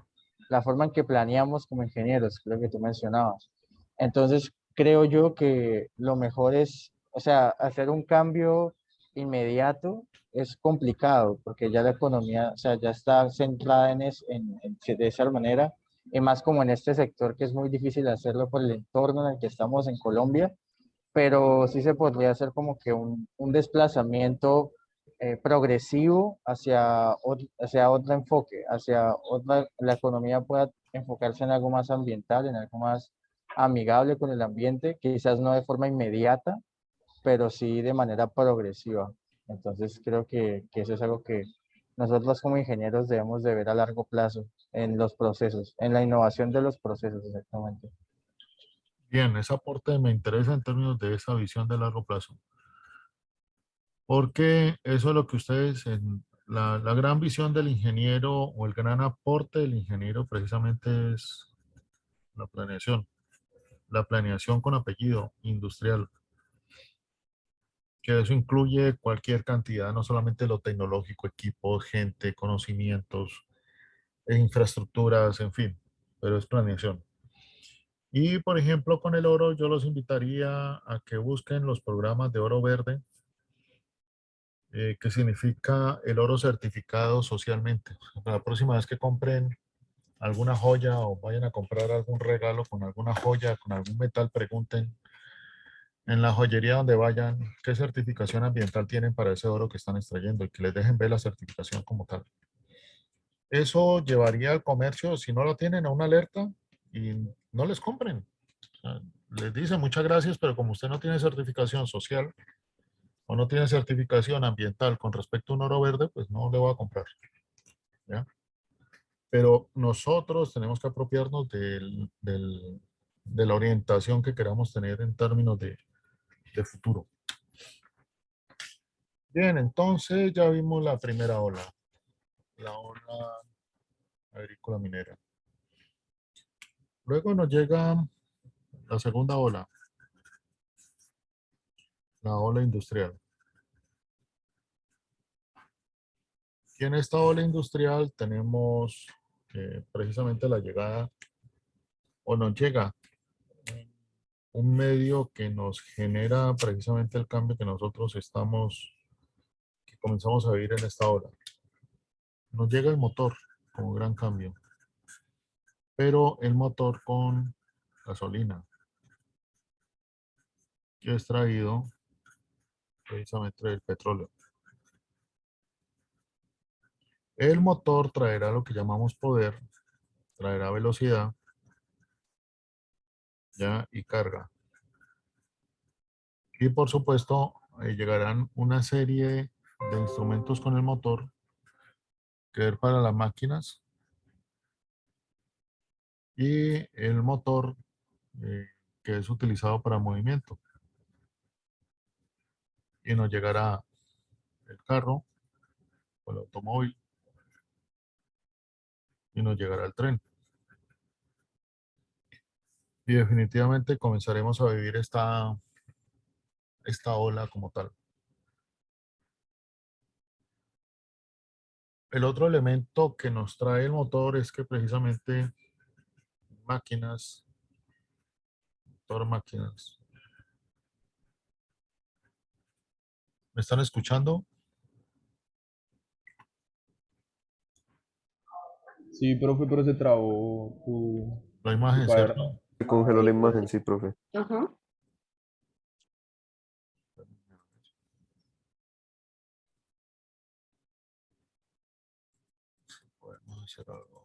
la forma en que planeamos como ingenieros, creo que tú mencionabas. Entonces, creo yo que lo mejor es, o sea, hacer un cambio inmediato es complicado porque ya la economía, o sea, ya está centrada de esa manera y más como en este sector que es muy difícil hacerlo por el entorno en el que estamos en Colombia, pero sí se podría hacer como que un desplazamiento progresivo hacia otro enfoque, la economía pueda enfocarse en algo más ambiental, en algo más amigable con el ambiente, quizás no de forma inmediata, pero sí de manera progresiva. Entonces creo que eso es algo que nosotros como ingenieros debemos de ver a largo plazo en los procesos, en la innovación de los procesos exactamente. Bien, ese aporte me interesa en términos de esa visión de largo plazo. Porque eso es lo que ustedes, en la gran visión del ingeniero o el gran aporte del ingeniero precisamente es la planeación. La planeación con apellido industrial, que eso incluye cualquier cantidad, no solamente lo tecnológico, equipos, gente, conocimientos, infraestructuras, en fin, pero es planeación. Y por ejemplo, con el oro, yo los invitaría a que busquen los programas de oro verde, que significa el oro certificado socialmente. La próxima vez que compren alguna joya o vayan a comprar algún regalo con alguna joya, con algún metal, pregunten en la joyería donde vayan qué certificación ambiental tienen para ese oro que están extrayendo y que les dejen ver la certificación como tal. Eso llevaría al comercio, si no lo tienen, a una alerta y no les compren. O sea, les dicen muchas gracias, pero como usted no tiene certificación social o no tiene certificación ambiental con respecto a un oro verde, pues no le voy a comprar. ¿Ya? Pero nosotros tenemos que apropiarnos de la orientación que queramos tener en términos de futuro. Bien, entonces ya vimos la primera ola, la ola agrícola minera. Luego nos llega la segunda ola, la ola industrial. Y en esta ola industrial tenemos precisamente la llegada, o nos llega un medio que nos genera precisamente el cambio que nosotros que comenzamos a vivir en esta ola. Nos llega el motor como gran cambio, pero el motor con gasolina, que es extraído precisamente del petróleo. El motor traerá lo que llamamos poder, traerá velocidad, ¿ya? Y carga. Y por supuesto, llegarán una serie de instrumentos con el motor que ver para las máquinas y el motor que es utilizado para movimiento. Y nos llegará el carro o el automóvil y nos llegará el tren. Y definitivamente comenzaremos a vivir esta ola como tal. El otro elemento que nos trae el motor es que precisamente máquinas, máquinas. ¿Me están escuchando? Sí, profe, pero se trabó La tu imagen, cuaderno. ¿cierto? Se congeló la imagen, sí, profe. Ajá. Podemos hacer algo.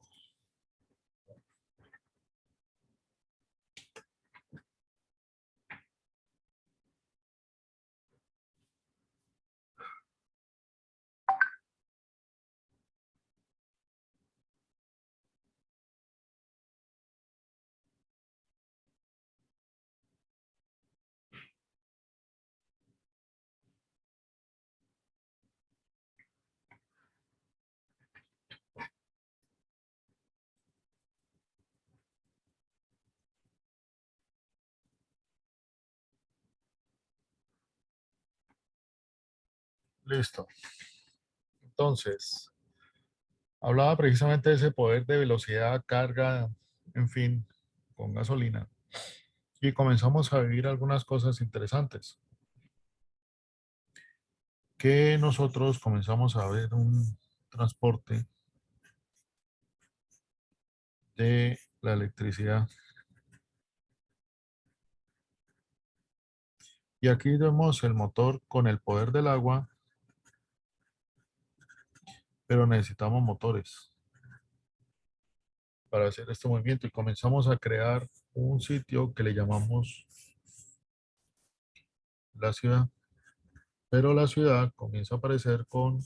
Listo. Entonces, hablaba precisamente de ese poder de velocidad, carga, en fin, con gasolina. Y comenzamos a vivir algunas cosas interesantes. Que nosotros comenzamos a ver un transporte de la electricidad. Y aquí vemos el motor con el poder del agua, pero necesitamos motores para hacer este movimiento y comenzamos a crear un sitio que le llamamos la ciudad. Pero la ciudad comienza a aparecer con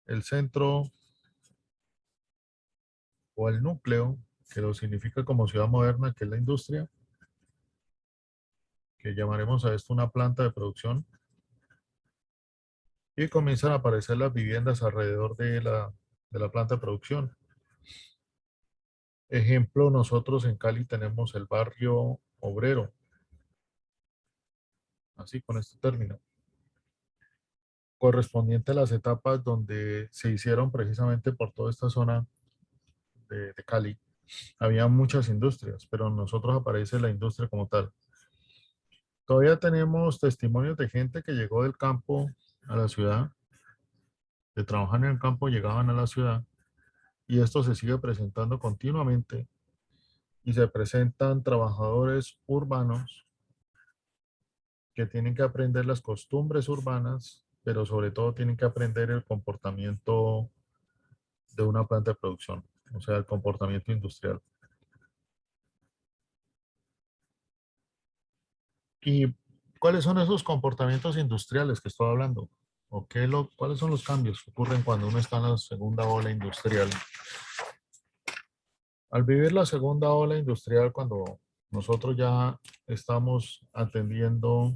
el centro o el núcleo, que lo significa como ciudad moderna, que es la industria, que llamaremos a esto una planta de producción, y comienzan a aparecer las viviendas alrededor de la planta de producción. Ejemplo, nosotros en Cali tenemos el barrio obrero, así con este término, correspondiente a las etapas donde se hicieron precisamente por toda esta zona de Cali. Había muchas industrias, pero nosotros aparece la industria como tal. Todavía tenemos testimonios de gente que llegó del campo a la ciudad, de trabajar en el campo, llegaban a la ciudad, y esto se sigue presentando continuamente, y se presentan trabajadores urbanos que tienen que aprender las costumbres urbanas, pero sobre todo tienen que aprender el comportamiento de una planta de producción, o sea, el comportamiento industrial. ¿Y cuáles son esos comportamientos industriales que estoy hablando? ¿O cuáles son los cambios que ocurren cuando uno está en la segunda ola industrial? Al vivir la segunda ola industrial, cuando nosotros ya estamos atendiendo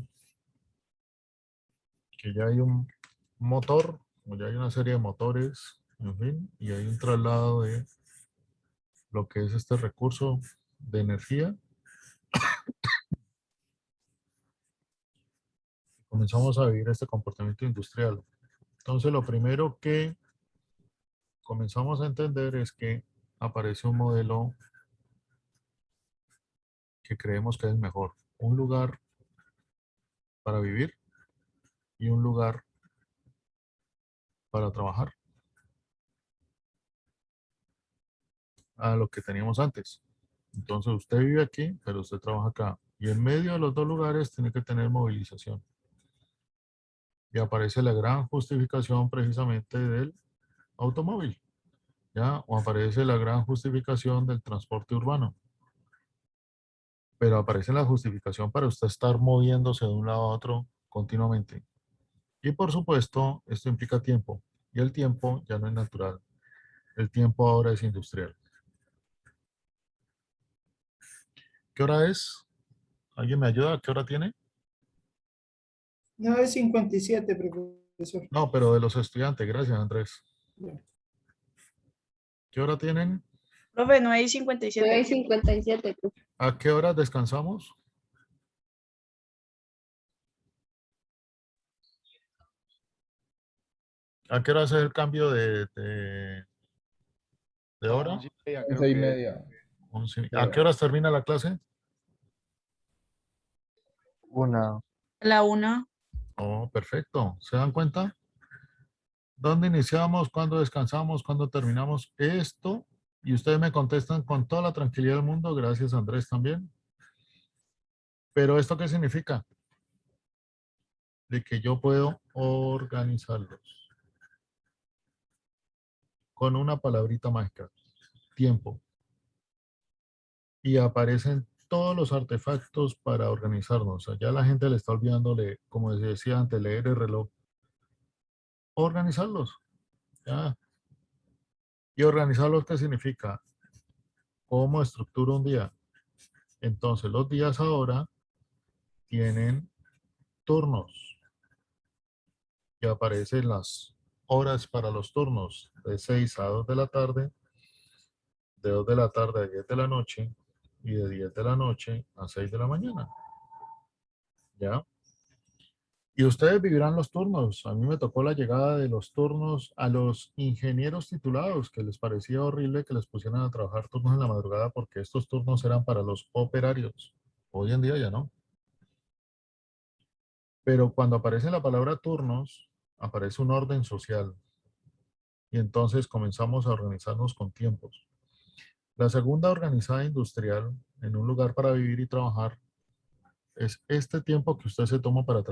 que ya hay un motor, o ya hay una serie de motores, en fin, y hay un traslado de lo que es este recurso de energía, comenzamos a vivir este comportamiento industrial. Entonces, lo primero que comenzamos a entender es que aparece un modelo que creemos que es mejor. Un lugar para vivir y un lugar para trabajar a lo que teníamos antes. Entonces usted vive aquí, pero usted trabaja acá. Y en medio de los dos lugares tiene que tener movilización. Y aparece la gran justificación precisamente del automóvil, ¿ya? O aparece la gran justificación del transporte urbano. pero aparece la justificación para usted estar moviéndose de un lado a otro continuamente. Y por supuesto, esto implica tiempo, y el tiempo ya no es natural. El tiempo ahora es industrial. ¿Qué hora es? ¿Alguien me ayuda? ¿Qué hora tiene? 9:57, profesor. No, pero de los estudiantes. Gracias, Andrés. ¿Qué hora tienen? Profe, 9:57. 9:57. ¿A qué hora descansamos? ¿A qué hora es el cambio de hora? 11:30. 11. ¿A qué horas termina la clase? Una. La 1. Oh, perfecto. ¿Se dan cuenta? ¿Dónde iniciamos? ¿Cuándo descansamos? ¿Cuándo terminamos esto? Y ustedes me contestan con toda la tranquilidad del mundo. Gracias, Andrés, también. Pero ¿esto qué significa? De que yo puedo organizarlos con una palabrita mágica, tiempo. Y aparecen todos los artefactos para organizarnos. Ya la gente le está olvidando, como les decía antes, leer el reloj. Organizarlos. ¿Ya? ¿Y organizarlos qué significa? ¿Cómo estructuro un día? Entonces, los días ahora tienen turnos. Y aparecen las horas para los turnos de 6 a 2 de la tarde, de 2 de la tarde a 10 de la noche y de 10 de la noche a 6 de la mañana. ¿Ya? Y ustedes vivirán los turnos. A mí me tocó la llegada de los turnos a los ingenieros titulados, que les parecía horrible que les pusieran a trabajar turnos en la madrugada porque estos turnos eran para los operarios. Hoy en día ya no. Pero cuando aparece la palabra turnos, aparece un orden social. Y entonces comenzamos a organizarnos con tiempos. La segunda organizada industrial, en un lugar para vivir y trabajar, es este tiempo que usted se toma para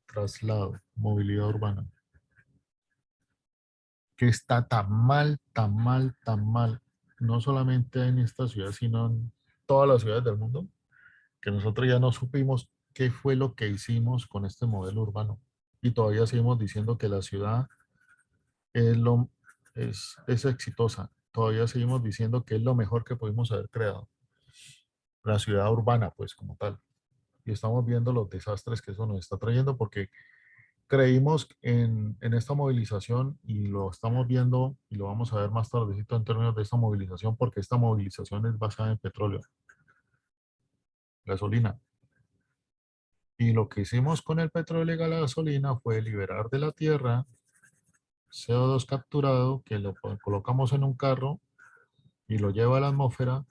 traslado, movilidad urbana. Que está tan mal, tan mal, tan mal, no solamente en esta ciudad, sino en todas las ciudades del mundo, que nosotros ya no supimos qué fue lo que hicimos con este modelo urbano. Y todavía seguimos diciendo que la ciudad es, es exitosa. Todavía seguimos diciendo que es lo mejor que pudimos haber creado. La ciudad urbana, pues, como tal. Y estamos viendo los desastres que eso nos está trayendo porque creímos en esta movilización y lo estamos viendo y lo vamos a ver más tardecito en términos de esta movilización porque esta movilización es basada en petróleo, gasolina. Y lo que hicimos con el petróleo y la gasolina fue liberar de la tierra CO2 capturado que lo colocamos en un carro y lo lleva a la atmósfera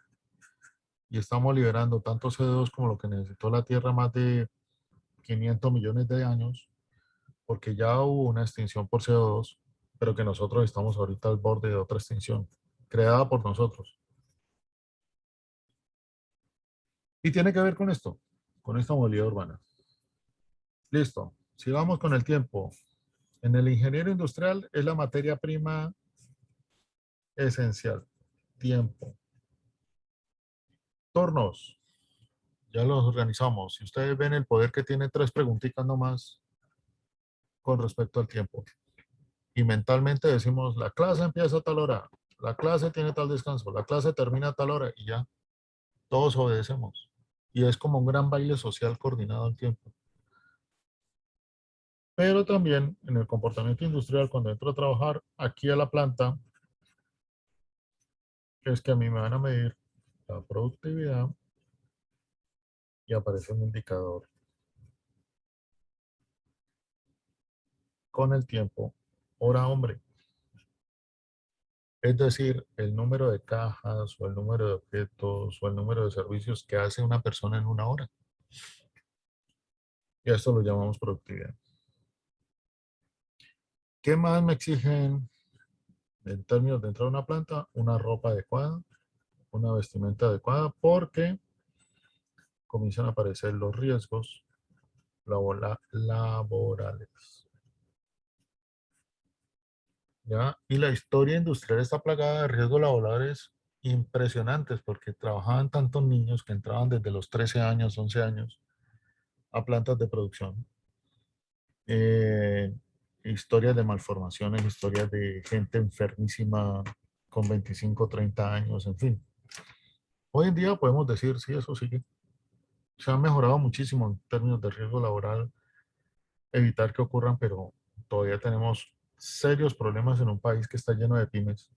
y estamos liberando tanto CO2 como lo que necesitó la tierra más de 500 millones de años porque ya hubo una extinción por CO2, pero que nosotros estamos ahorita al borde de otra extinción, creada por nosotros. Y tiene que ver con esto, con esta movilidad urbana. Listo, sigamos con el tiempo. En el ingeniero industrial es la materia prima esencial, tiempo. Turnos, ya los organizamos. Si ustedes ven el poder que tiene, 3 preguntitas nomás con respecto al tiempo. Y mentalmente decimos, la clase empieza a tal hora, la clase tiene tal descanso, la clase termina a tal hora y ya, todos obedecemos. Y es como un gran baile social coordinado al tiempo. Pero también en el comportamiento industrial, cuando entro a trabajar aquí a la planta, es que a mí me van a medir la productividad y aparece un indicador con el tiempo, hora hombre. Es decir, el número de cajas o el número de objetos o el número de servicios que hace una persona en una hora. Y a esto lo llamamos productividad. ¿Qué más me exigen en términos de entrar a una planta? Una ropa adecuada, una vestimenta adecuada, porque comienzan a aparecer los riesgos laborales. ¿Ya? Y la historia industrial está plagada de riesgos laborales impresionantes porque trabajaban tantos niños que entraban desde los 13 años, 11 años a plantas de producción. Eh, historias de malformaciones, historias de gente enfermísima con 25, 30 años, en fin. Hoy en día podemos decir, sí, eso sigue. Se ha mejorado muchísimo en términos de riesgo laboral, evitar que ocurran, pero todavía tenemos serios problemas en un país que está lleno de pymes,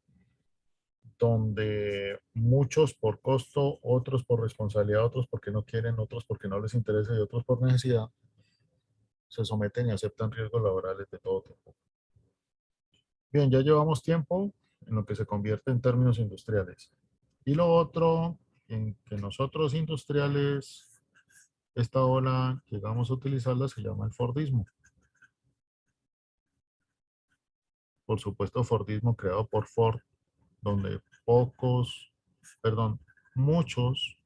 donde muchos por costo, otros por responsabilidad, otros porque no quieren, otros porque no les interesa y otros por necesidad, se someten y aceptan riesgos laborales de todo tipo. Bien, ya llevamos tiempo en lo que se convierte en términos industriales. Y lo otro, en que nosotros industriales, esta ola que vamos a utilizarla se llama el Fordismo. Por supuesto, Fordismo creado por Ford, donde muchos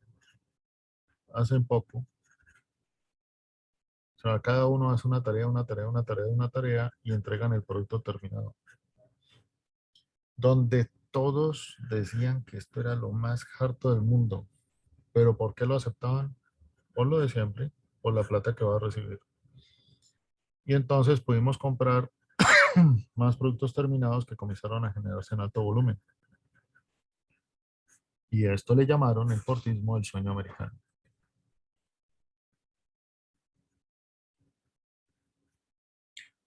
hacen poco. O sea, cada uno hace una tarea, una tarea, una tarea, una tarea y entregan el producto terminado. Donde todos decían que esto era lo más harto del mundo. ¿Pero por qué lo aceptaban? Por lo de siempre, por la plata que va a recibir. Y entonces pudimos comprar más productos terminados que comenzaron a generarse en alto volumen. Y a esto le llamaron el Fordismo el sueño americano.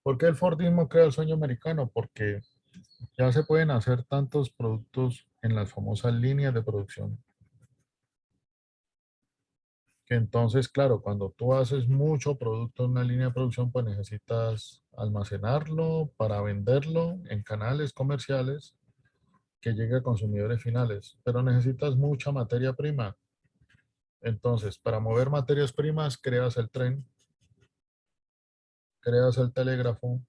¿Por qué el Fordismo crea el sueño americano? Porque ya se pueden hacer tantos productos en las famosas líneas de producción que entonces, claro, cuando tú haces mucho producto en una línea de producción, pues necesitas almacenarlo para venderlo en canales comerciales que llegue a consumidores finales, pero necesitas mucha materia prima. Entonces, para mover materias primas, creas el tren, creas el telégrafo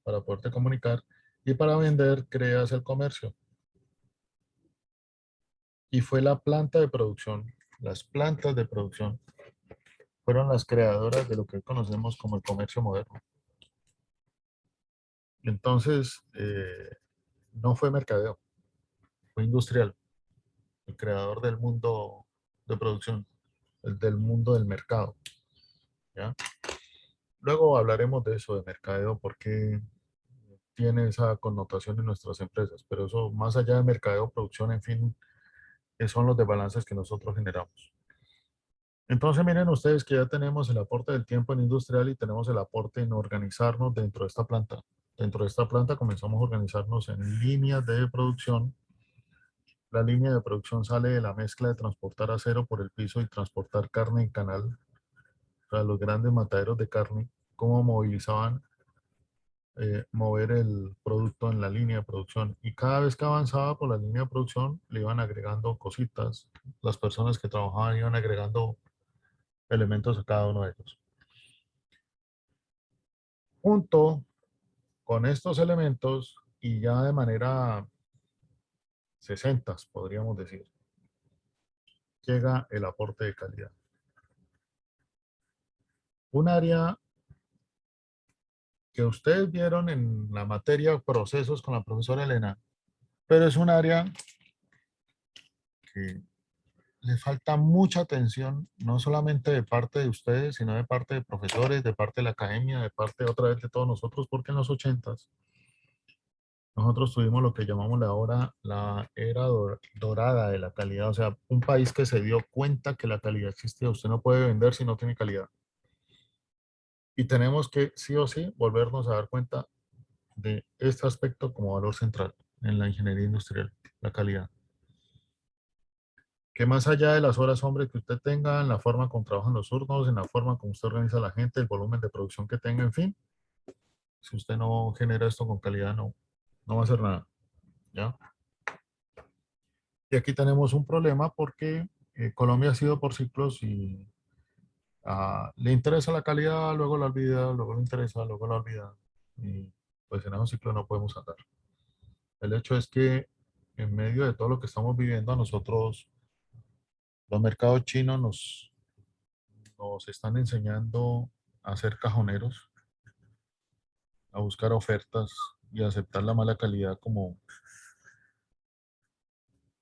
para poderte comunicar y para vender, creas el comercio. Y fue la planta de producción, las plantas de producción, fueron las creadoras de lo que hoy conocemos como el comercio moderno. Entonces, no fue mercadeo, fue industrial, el creador del mundo de producción, el del mundo del mercado. ¿Ya? Luego hablaremos de eso, de mercadeo, porque tiene esa connotación en nuestras empresas, pero eso, más allá de mercadeo, producción, en fin, son los desbalances que nosotros generamos. Entonces, miren ustedes que ya tenemos el aporte del tiempo en industrial y tenemos el aporte en organizarnos dentro de esta planta. Dentro de esta planta comenzamos a organizarnos en líneas de producción. La línea de producción sale de la mezcla de transportar acero por el piso y transportar carne en canal. O sea, los grandes mataderos de carne, cómo movilizaban mover el producto en la línea de producción. Y cada vez que avanzaba por la línea de producción, le iban agregando cositas. Las personas que trabajaban iban agregando elementos a cada uno de ellos. Junto con estos elementos y ya de manera 60, podríamos decir, llega el aporte de calidad. Un área que ustedes vieron en la materia procesos con la profesora Elena, pero es un área que le falta mucha atención, no solamente de parte de ustedes, sino de parte de profesores, de parte de la academia, de parte otra vez de todos nosotros, porque en los 80s nosotros tuvimos lo que llamamos la era dorada de la calidad, o sea, un país que se dio cuenta que la calidad existía. Usted no puede vender si no tiene calidad. Y tenemos que, sí o sí, volvernos a dar cuenta de este aspecto como valor central en la ingeniería industrial, la calidad. Que más allá de las horas hombre que usted tenga, en la forma como trabajan los turnos, en la forma como usted organiza a la gente, el volumen de producción que tenga, en fin, si usted no genera esto con calidad, no va a hacer nada. ¿Ya? Y aquí tenemos un problema porque Colombia ha sido por ciclos y le interesa la calidad, luego la olvida, luego le interesa, luego la olvida. Y pues en esos ciclos no podemos andar. El hecho es que en medio de todo lo que estamos viviendo, a nosotros, los mercados chinos nos están enseñando a ser cajoneros, a buscar ofertas y a aceptar la mala calidad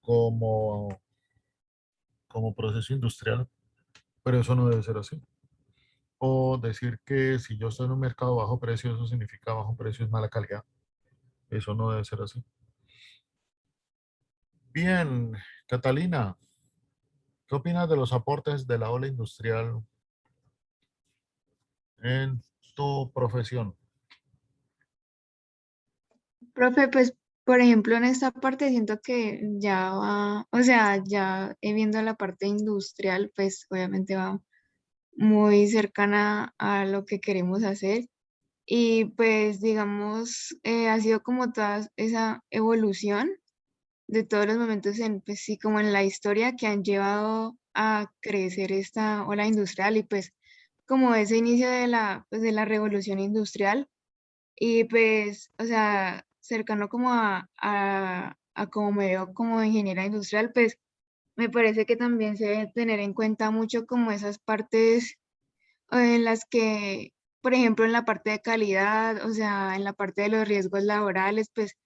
como, como proceso industrial, pero eso no debe ser así. O decir que si yo estoy en un mercado bajo precio, eso significa bajo precio es mala calidad. Eso no debe ser así. Bien, Catalina, ¿qué opinas de los aportes de la ola industrial en tu profesión? Profe, pues, por ejemplo, en esta parte siento que ya va, o sea, ya viendo la parte industrial, pues obviamente va muy cercana a lo que queremos hacer. Y pues, digamos, ha sido como toda esa evolución de todos los momentos en, pues sí, como en la historia que han llevado a crecer esta ola industrial y pues como ese inicio pues, de la revolución industrial y pues, o sea, cercano como a como me veo como ingeniera industrial, pues me parece que también se debe tener en cuenta mucho como esas partes en las que, por ejemplo, en la parte de calidad, o sea, en la parte de los riesgos laborales, pues,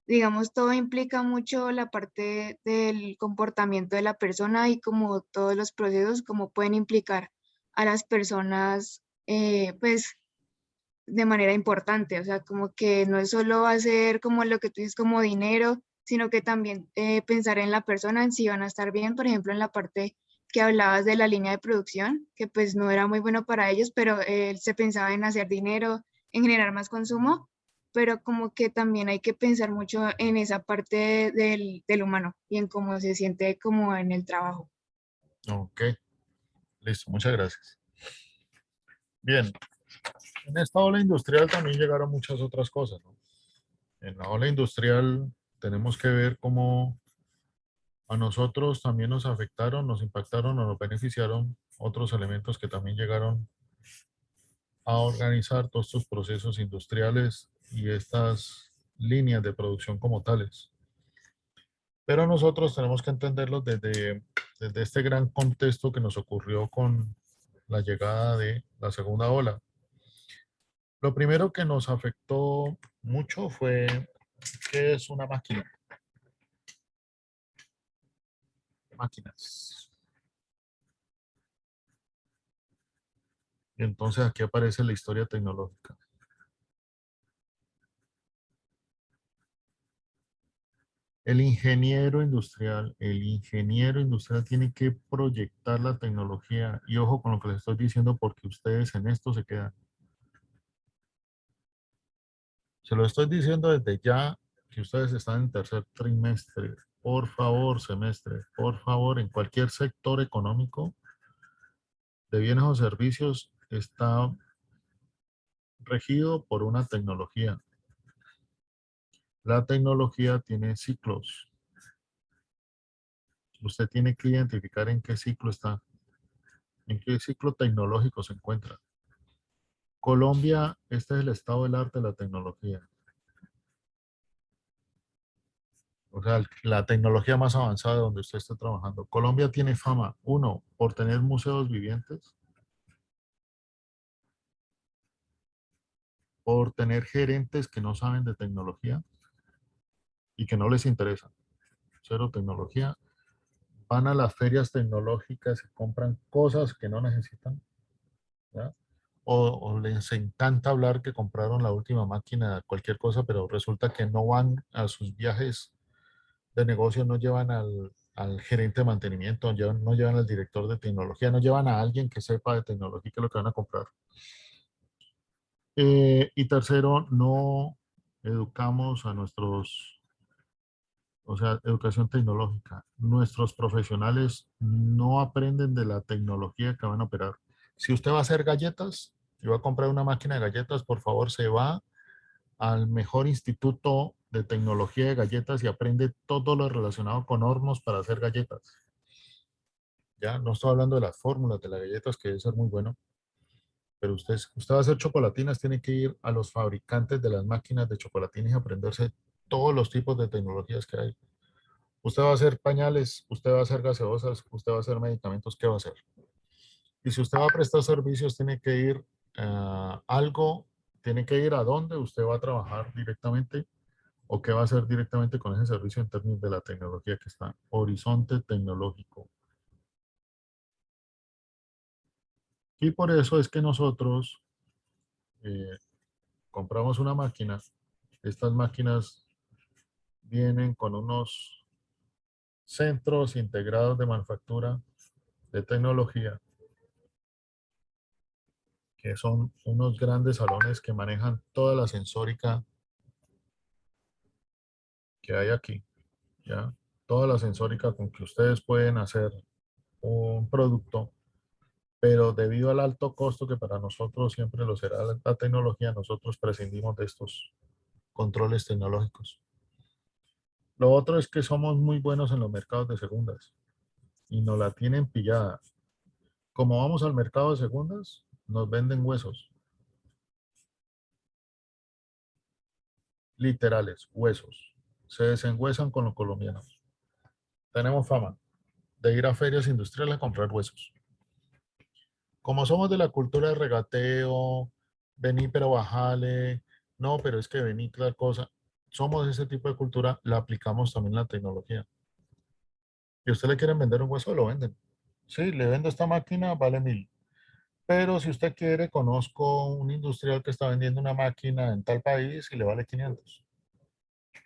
digamos, todo implica mucho la parte del comportamiento de la persona y como todos los procesos, como pueden implicar a las personas, pues, de manera importante, o sea, como que no es solo hacer como lo que tú dices como dinero, sino que también pensar en la persona, en si van a estar bien, por ejemplo, en la parte que hablabas de la línea de producción, que pues no era muy bueno para ellos, pero se pensaba en hacer dinero, en generar más consumo, pero como que también hay que pensar mucho en esa parte del humano y en cómo se siente como en el trabajo. Ok, listo, muchas gracias. Bien, en esta ola industrial también llegaron muchas otras cosas, ¿no? En la ola industrial tenemos que ver cómo a nosotros también nos afectaron, nos impactaron o nos beneficiaron otros elementos que también llegaron a organizar todos estos procesos industriales y estas líneas de producción como tales. Pero nosotros tenemos que entenderlos desde este gran contexto que nos ocurrió con la llegada de la segunda ola. Lo primero que nos afectó mucho fue qué es una máquina. Máquinas. Y entonces aquí aparece la historia tecnológica. El ingeniero industrial tiene que proyectar la tecnología. Y ojo con lo que les estoy diciendo porque ustedes en esto se quedan. Se lo estoy diciendo desde ya que ustedes están en tercer trimestre. Por favor, semestre, por favor, en cualquier sector económico de bienes o servicios está regido por una tecnología. La tecnología tiene ciclos. Usted tiene que identificar en qué ciclo está, en qué ciclo tecnológico se encuentra. Colombia, este es el estado del arte de la tecnología. O sea, la tecnología más avanzada donde usted está trabajando. Colombia tiene fama, uno, por tener museos vivientes, por tener gerentes que no saben de tecnología y que no les interesa. Cero tecnología. Van a las ferias tecnológicas y compran cosas que no necesitan. ¿Ya? O les encanta hablar que compraron la última máquina, cualquier cosa, pero resulta que no van a sus viajes de negocio, no llevan al gerente de mantenimiento, no llevan al director de tecnología, no llevan a alguien que sepa de tecnología que es lo que van a comprar. Y tercero, no educamos a nuestros, o sea, educación tecnológica. Nuestros profesionales no aprenden de la tecnología que van a operar. Si usted va a hacer galletas y va a comprar una máquina de galletas, por favor, se va al mejor instituto de tecnología de galletas y aprende todo lo relacionado con hornos para hacer galletas. Ya no estoy hablando de las fórmulas de las galletas, que debe ser muy bueno, pero usted va a hacer chocolatinas, tiene que ir a los fabricantes de las máquinas de chocolatinas y aprenderse todos los tipos de tecnologías que hay. Usted va a hacer pañales, usted va a hacer gaseosas, usted va a hacer medicamentos, ¿qué va a hacer? Y si usted va a prestar servicios, tiene que ir a algo, tiene que ir a donde usted va a trabajar directamente ¿O qué va a hacer directamente con ese servicio en términos de la tecnología que está? Horizonte tecnológico. Y por eso es que nosotros compramos una máquina. Estas máquinas vienen con unos centros integrados de manufactura de tecnología, que son unos grandes salones que manejan toda la sensórica que hay aquí, ¿ya? Toda la sensórica con que ustedes pueden hacer un producto, pero debido al alto costo que para nosotros siempre lo será la tecnología, nosotros prescindimos de estos controles tecnológicos. Lo otro es que somos muy buenos en los mercados de segundas y nos la tienen pillada. Como vamos al mercado de segundas, nos venden huesos. Literales, huesos. Se desengüesan con los colombianos. Tenemos fama de ir a ferias industriales a comprar huesos. Como somos de la cultura de regateo, vení pero bajale, no, pero es que vení tal cosa, somos de ese tipo de cultura, la aplicamos también en la tecnología. Y usted le quieren vender un hueso, lo venden. Sí, le vendo esta máquina, vale 1000. Pero si usted quiere, conozco un industrial que está vendiendo una máquina en tal país y le vale 500.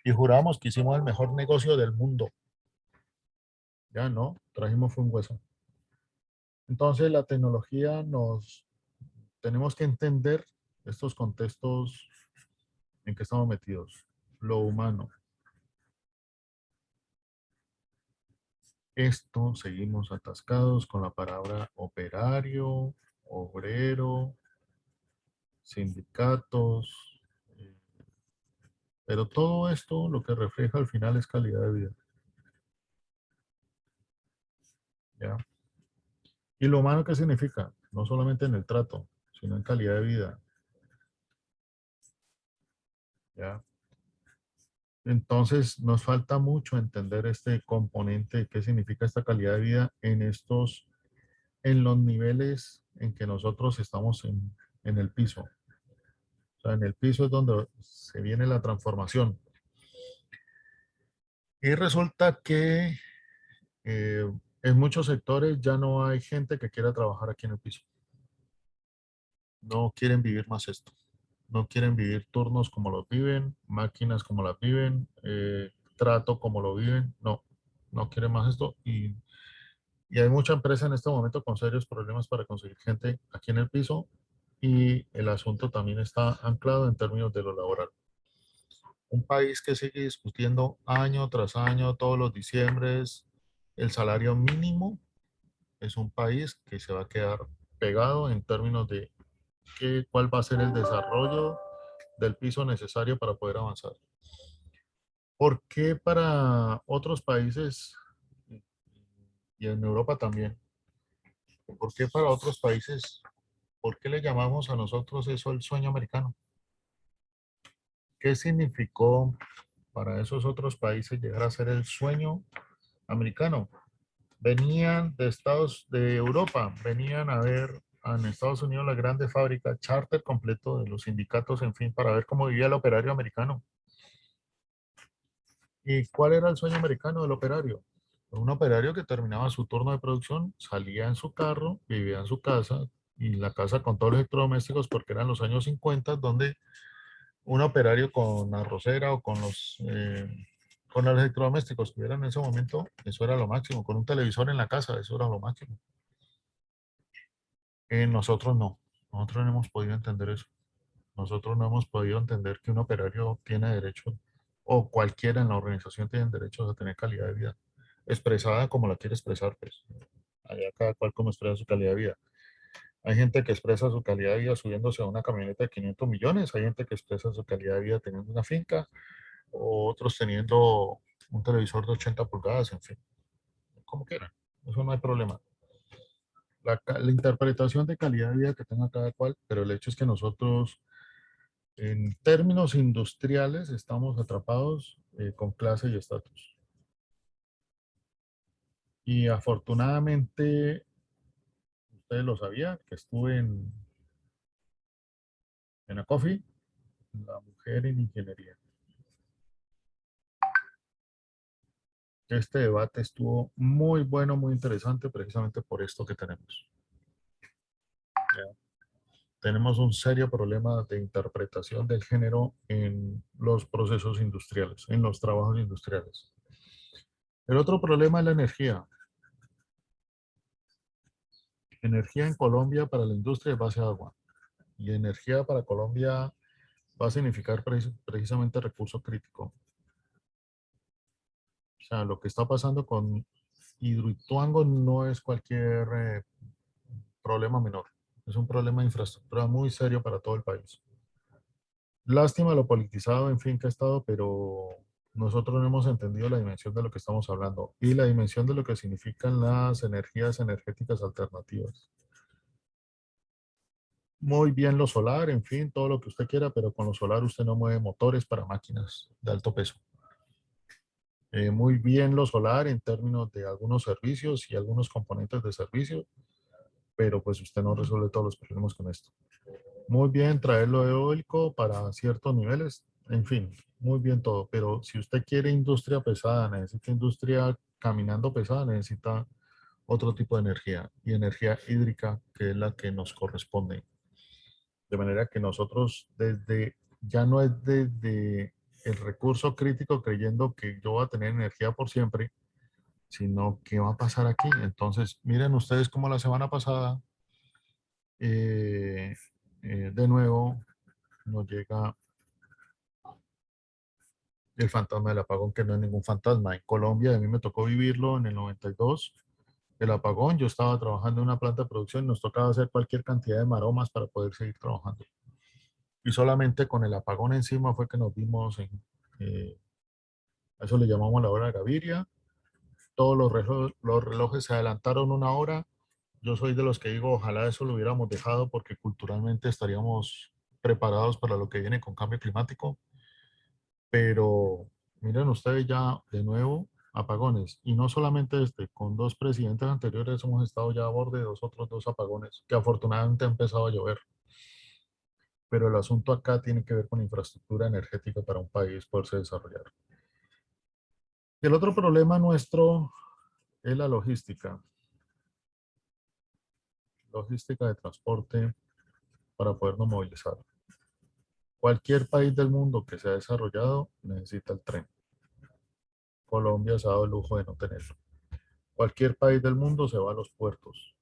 Y juramos que hicimos el mejor negocio del mundo. Ya no, trajimos fue un hueso. Entonces la tecnología tenemos que entender estos contextos en que estamos metidos. Lo humano. Esto seguimos atascados con la palabra operario, obrero, sindicatos. eh, Pero todo esto lo que refleja al final es calidad de vida. ¿Ya? ¿Y lo humano qué significa? No solamente en el trato, sino en calidad de vida. ¿Ya? Entonces nos falta mucho entender este componente, qué significa esta calidad de vida en los niveles en que nosotros estamos en el piso. O sea, en el piso es donde se viene la transformación. Y resulta que en muchos sectores ya no hay gente que quiera trabajar aquí en el piso. No quieren vivir más esto. No quieren vivir turnos como los viven, máquinas como las viven, trato como lo viven. No, no quieren más esto. Y hay mucha empresa en este momento con serios problemas para conseguir gente aquí en el piso. Y el asunto también está anclado en términos de lo laboral. Un país que sigue discutiendo año tras año, todos los diciembres, el salario mínimo, es un país que se va a quedar pegado en términos de cuál va a ser el desarrollo del piso necesario para poder avanzar. ¿Por qué para otros países y en Europa también? ¿Por qué para otros países? ¿Por qué le llamamos a nosotros eso el sueño americano? ¿Qué significó para esos otros países llegar a ser el sueño americano? Venían de Europa, venían a ver en Estados Unidos la grande fábrica, charter completo de los sindicatos, en fin, para ver cómo vivía el operario americano. ¿Y cuál era el sueño americano del operario? Un operario que terminaba su turno de producción, salía en su carro, vivía en su casa, y la casa con todos los electrodomésticos, porque eran los años 50, donde un operario con arrocera o con los electrodomésticos que hubieran en ese momento, eso era lo máximo. Con un televisor en la casa, eso era lo máximo. Nosotros no. Nosotros no hemos podido entender eso. Nosotros no hemos podido entender que un operario tiene derecho, o cualquiera en la organización tiene derechos a tener calidad de vida, expresada como la quiere expresar, pues. Allá cada cual como expresa su calidad de vida. Hay gente que expresa su calidad de vida subiéndose a una camioneta de 500 millones, hay gente que expresa su calidad de vida teniendo una finca, o otros teniendo un televisor de 80 pulgadas, en fin, como quieran. Eso no hay problema. La interpretación de calidad de vida que tenga cada cual, pero el hecho es que nosotros, en términos industriales, estamos atrapados con clase y estatus. Y afortunadamente, ustedes lo sabían, que estuve en ACOFI, la mujer en ingeniería. este debate estuvo muy bueno, muy interesante, precisamente por esto que tenemos. ¿Ya? Tenemos un serio problema de interpretación del género en los procesos industriales, en los trabajos industriales. El otro problema es la energía. Energía en Colombia para la industria es base de agua. Y energía para Colombia va a significar precisamente recurso crítico. O sea, lo que está pasando con Hidroituango no es cualquier problema menor. Es un problema de infraestructura muy serio para todo el país. Lástima lo politizado, en fin, que ha estado, pero nosotros no hemos entendido la dimensión de lo que estamos hablando y la dimensión de lo que significan las energías energéticas alternativas. Muy bien lo solar, en fin, todo lo que usted quiera, pero con lo solar usted no mueve motores para máquinas de alto peso. Muy bien lo solar en términos de algunos servicios y algunos componentes de servicio, pero pues usted no resuelve todos los problemas con esto. Muy bien traerlo eólico para ciertos niveles, en fin, muy bien todo, pero si usted quiere industria pesada, necesita industria caminando pesada, necesita otro tipo de energía y energía hídrica, que es la que nos corresponde. De manera que nosotros ya no es desde el recurso crítico creyendo que yo voy a tener energía por siempre, sino qué va a pasar aquí. Entonces, miren ustedes cómo la semana pasada, de nuevo, nos llega el fantasma del apagón, que no es ningún fantasma. En Colombia, a mí me tocó vivirlo en el 92, el apagón. Yo estaba trabajando en una planta de producción y nos tocaba hacer cualquier cantidad de maromas para poder seguir trabajando. Y solamente con el apagón encima fue que nos vimos a eso le llamamos la hora de Gaviria. Todos los relojes se adelantaron una hora. Yo soy de los que digo, ojalá eso lo hubiéramos dejado porque culturalmente estaríamos preparados para lo que viene con cambio climático. Pero miren ustedes ya de nuevo apagones. Y no solamente este, con dos presidentes anteriores hemos estado ya a borde de otros dos apagones, que afortunadamente ha empezado a llover. Pero el asunto acá tiene que ver con infraestructura energética para un país poderse desarrollar. El otro problema nuestro es la logística. Logística de transporte para podernos movilizar. Cualquier país del mundo que se ha desarrollado necesita el tren. Colombia se ha dado el lujo de no tenerlo. Cualquier país del mundo se va a los puertos.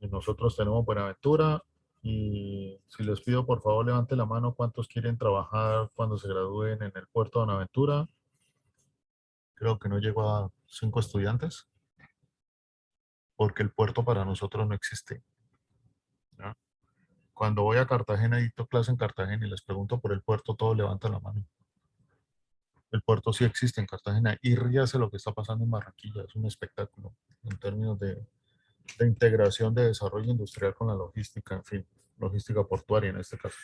Y nosotros tenemos Buenaventura. Y si les pido, por favor, levante la mano cuántos quieren trabajar cuando se gradúen en el puerto de Buenaventura. Creo que no llego a 5 estudiantes, porque el puerto para nosotros no existe. ¿Ya? Cuando voy a Cartagena y dicto clase en Cartagena y les pregunto por el puerto, todos levantan la mano. El puerto sí existe en Cartagena y ríase lo que está pasando en Barranquilla. Es un espectáculo en términos de integración de desarrollo industrial con la logística, en fin, logística portuaria en este caso.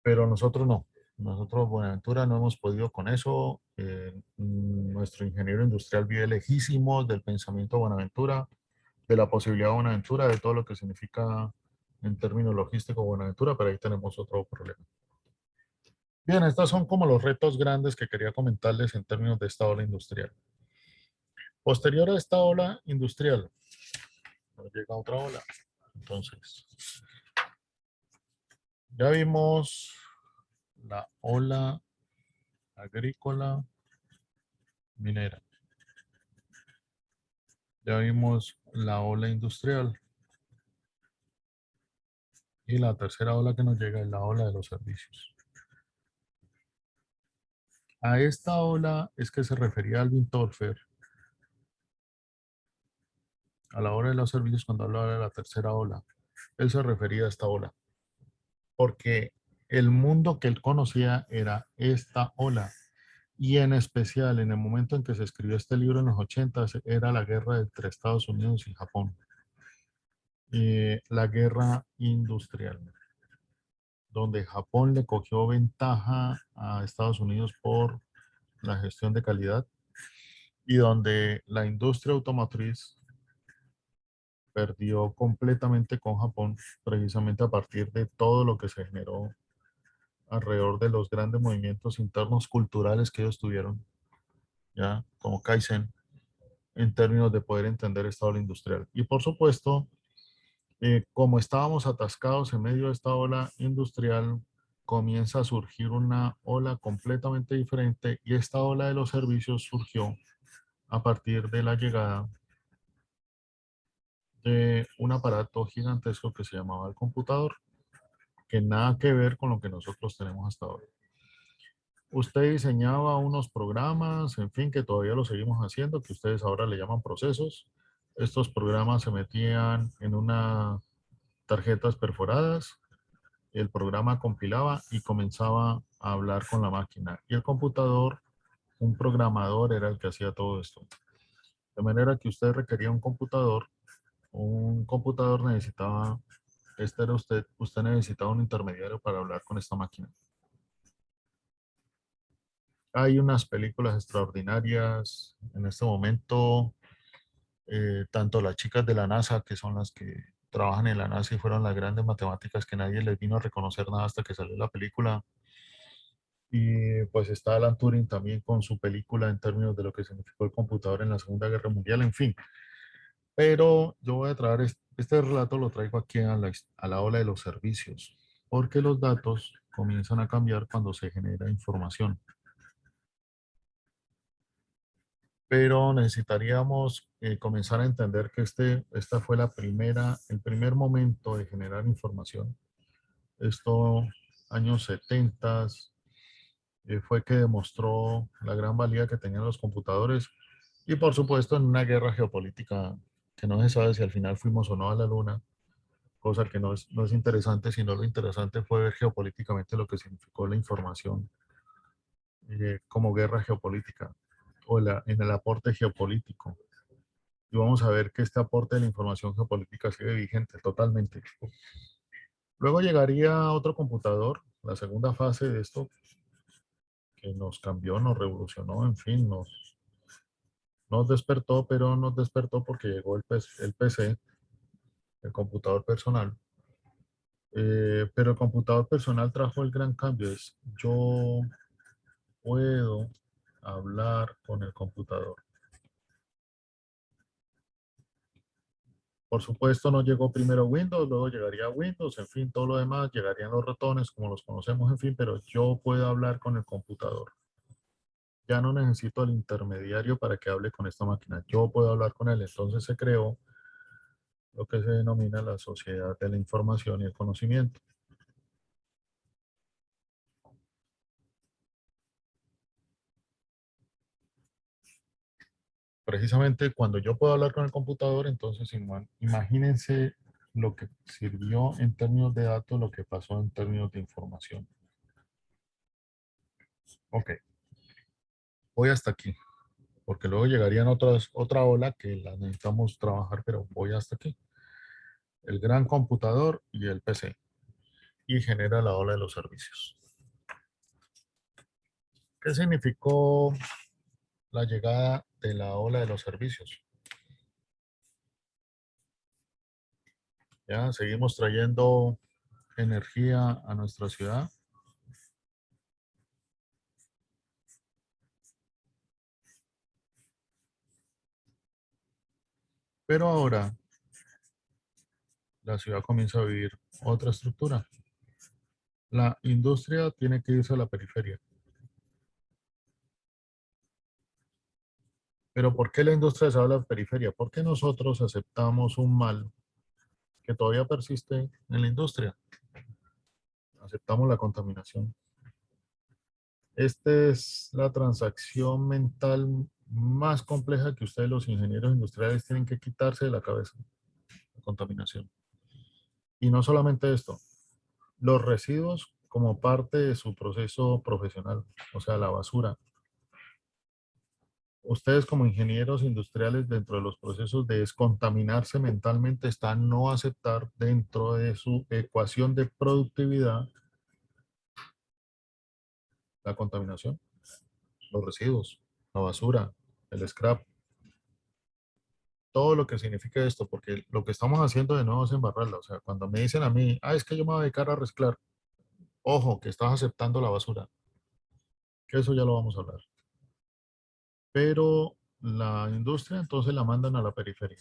Pero nosotros no. Nosotros, Buenaventura, no hemos podido con eso. Nuestro ingeniero industrial vive lejísimos del pensamiento de Buenaventura, de la posibilidad de Buenaventura, de todo lo que significa en términos logísticos Buenaventura, pero ahí tenemos otro problema. Bien, estos son como los retos grandes que quería comentarles en términos de esta ola industrial. Posterior a esta ola industrial, nos llega otra ola. Entonces, ya vimos la ola agrícola minera. Ya vimos la ola industrial. Y la tercera ola que nos llega es la ola de los servicios. A esta ola es que se refería Alvin Torfer a la hora de los servicios cuando hablaba de la tercera ola. Él se refería a esta ola. Porque el mundo que él conocía era esta ola. Y en especial en el momento en que se escribió este libro en los 80 era la guerra entre Estados Unidos y Japón. La guerra industrial, donde Japón le cogió ventaja a Estados Unidos por la gestión de calidad y donde la industria automotriz perdió completamente con Japón, precisamente a partir de todo lo que se generó alrededor de los grandes movimientos internos culturales que ellos tuvieron ya como Kaizen, en términos de poder entender esta ola industrial. Y por supuesto, como estábamos atascados en medio de esta ola industrial, comienza a surgir una ola completamente diferente y esta ola de los servicios surgió a partir de la llegada de un aparato gigantesco que se llamaba el computador, que nada que ver con lo que nosotros tenemos hasta ahora. Usted diseñaba unos programas, en fin, que todavía lo seguimos haciendo, que ustedes ahora le llaman procesos. Estos programas se metían en unas tarjetas perforadas, el programa compilaba y comenzaba a hablar con la máquina. Y el computador, un programador era el que hacía todo esto. De manera que usted requería un computador necesitaba, este era usted necesitaba un intermediario para hablar con esta máquina. Hay unas películas extraordinarias en este momento, tanto las chicas de la NASA, que son las que trabajan en la NASA y fueron las grandes matemáticas que nadie les vino a reconocer nada hasta que salió la película. Y pues está Alan Turing también con su película en términos de lo que significó el computador en la Segunda Guerra Mundial, en fin. Pero yo voy a traer este relato, lo traigo aquí a la ola de los servicios, porque los datos comienzan a cambiar cuando se genera información. Pero necesitaríamos comenzar a entender que esta fue el primer momento de generar información. Esto, años 70, fue que demostró la gran valía que tenían los computadores y por supuesto en una guerra geopolítica que no se sabe si al final fuimos o no a la luna, cosa que no es interesante, sino lo interesante fue ver geopolíticamente lo que significó la información como guerra geopolítica o en el aporte geopolítico. Y vamos a ver que este aporte de la información geopolítica sigue vigente totalmente. Luego llegaría otro computador, la segunda fase de esto, que nos cambió, nos revolucionó, en fin, nos despertó, pero nos despertó porque llegó el PC, el computador personal. Pero el computador personal trajo el gran cambio, es yo puedo hablar con el computador. Por supuesto, no llegó primero Windows, luego llegaría Windows, en fin, todo lo demás, llegarían los ratones como los conocemos, en fin, pero yo puedo hablar con el computador. Ya no necesito al intermediario para que hable con esta máquina, yo puedo hablar con él. Entonces se creó lo que se denomina la sociedad de la información y el conocimiento. Precisamente cuando yo puedo hablar con el computador, entonces imagínense lo que sirvió en términos de datos, lo que pasó en términos de información. Ok, voy hasta aquí, porque luego llegarían otra ola que la necesitamos trabajar, pero voy hasta aquí. El gran computador y el PC, y genera la ola de los servicios. ¿Qué significó la llegada de la ola de los servicios? Ya seguimos trayendo energía a nuestra ciudad. Pero ahora la ciudad comienza a vivir otra estructura. La industria tiene que irse a la periferia. Pero ¿por qué la industria se va a la periferia? Porque nosotros aceptamos un mal que todavía persiste en la industria. Aceptamos la contaminación. Esta es la transacción mental más compleja que ustedes los ingenieros industriales tienen que quitarse de la cabeza. La contaminación. Y no solamente esto, los residuos como parte de su proceso profesional, o sea, la basura. Ustedes como ingenieros industriales dentro de los procesos de descontaminarse mentalmente están no aceptar dentro de su ecuación de productividad la contaminación, los residuos, la basura, el scrap, todo lo que significa esto, porque lo que estamos haciendo de nuevo es embarrarla. O sea, cuando me dicen a mí, es que yo me voy a dedicar a reciclar, ojo, que estás aceptando la basura, que eso ya lo vamos a hablar. pero la industria entonces la mandan a la periferia.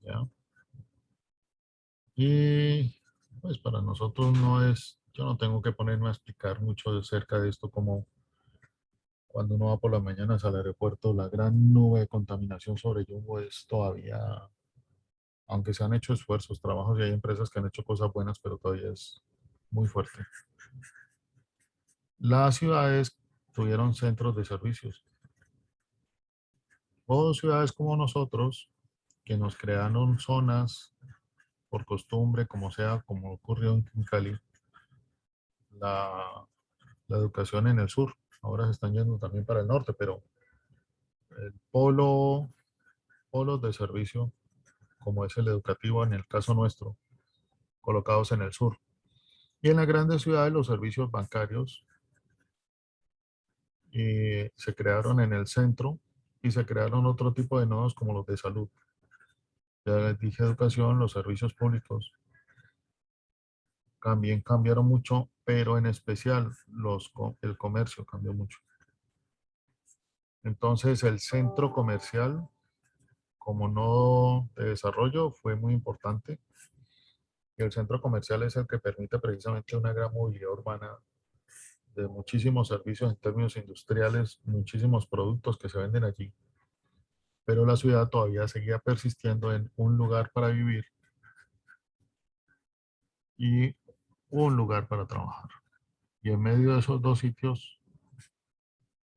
¿Ya? Y pues para nosotros no es, yo no tengo que ponerme a explicar mucho de cerca de esto, como cuando uno va por las mañanas al aeropuerto, la gran nube de contaminación sobre Jumbo es todavía, aunque se han hecho esfuerzos, trabajos y hay empresas que han hecho cosas buenas, pero todavía es muy fuerte. Las ciudades tuvieron centros de servicios. O ciudades como nosotros, que nos crearon zonas por costumbre, como sea, como ocurrió en Cali, la, la educación en el sur. Ahora se están yendo también para el norte, pero el polos de servicio, como es el educativo en el caso nuestro, colocados en el sur. Y en las grandes ciudades los servicios bancarios se crearon en el centro y se crearon otro tipo de nodos como los de salud. Ya les dije educación, los servicios públicos también cambiaron mucho, pero en especial el comercio cambió mucho. Entonces el centro comercial como nodo de desarrollo fue muy importante. Y el centro comercial es el que permite precisamente una gran movilidad urbana de muchísimos servicios en términos industriales, muchísimos productos que se venden allí. Pero la ciudad todavía seguía persistiendo en un lugar para vivir y un lugar para trabajar. Y en medio de esos dos sitios,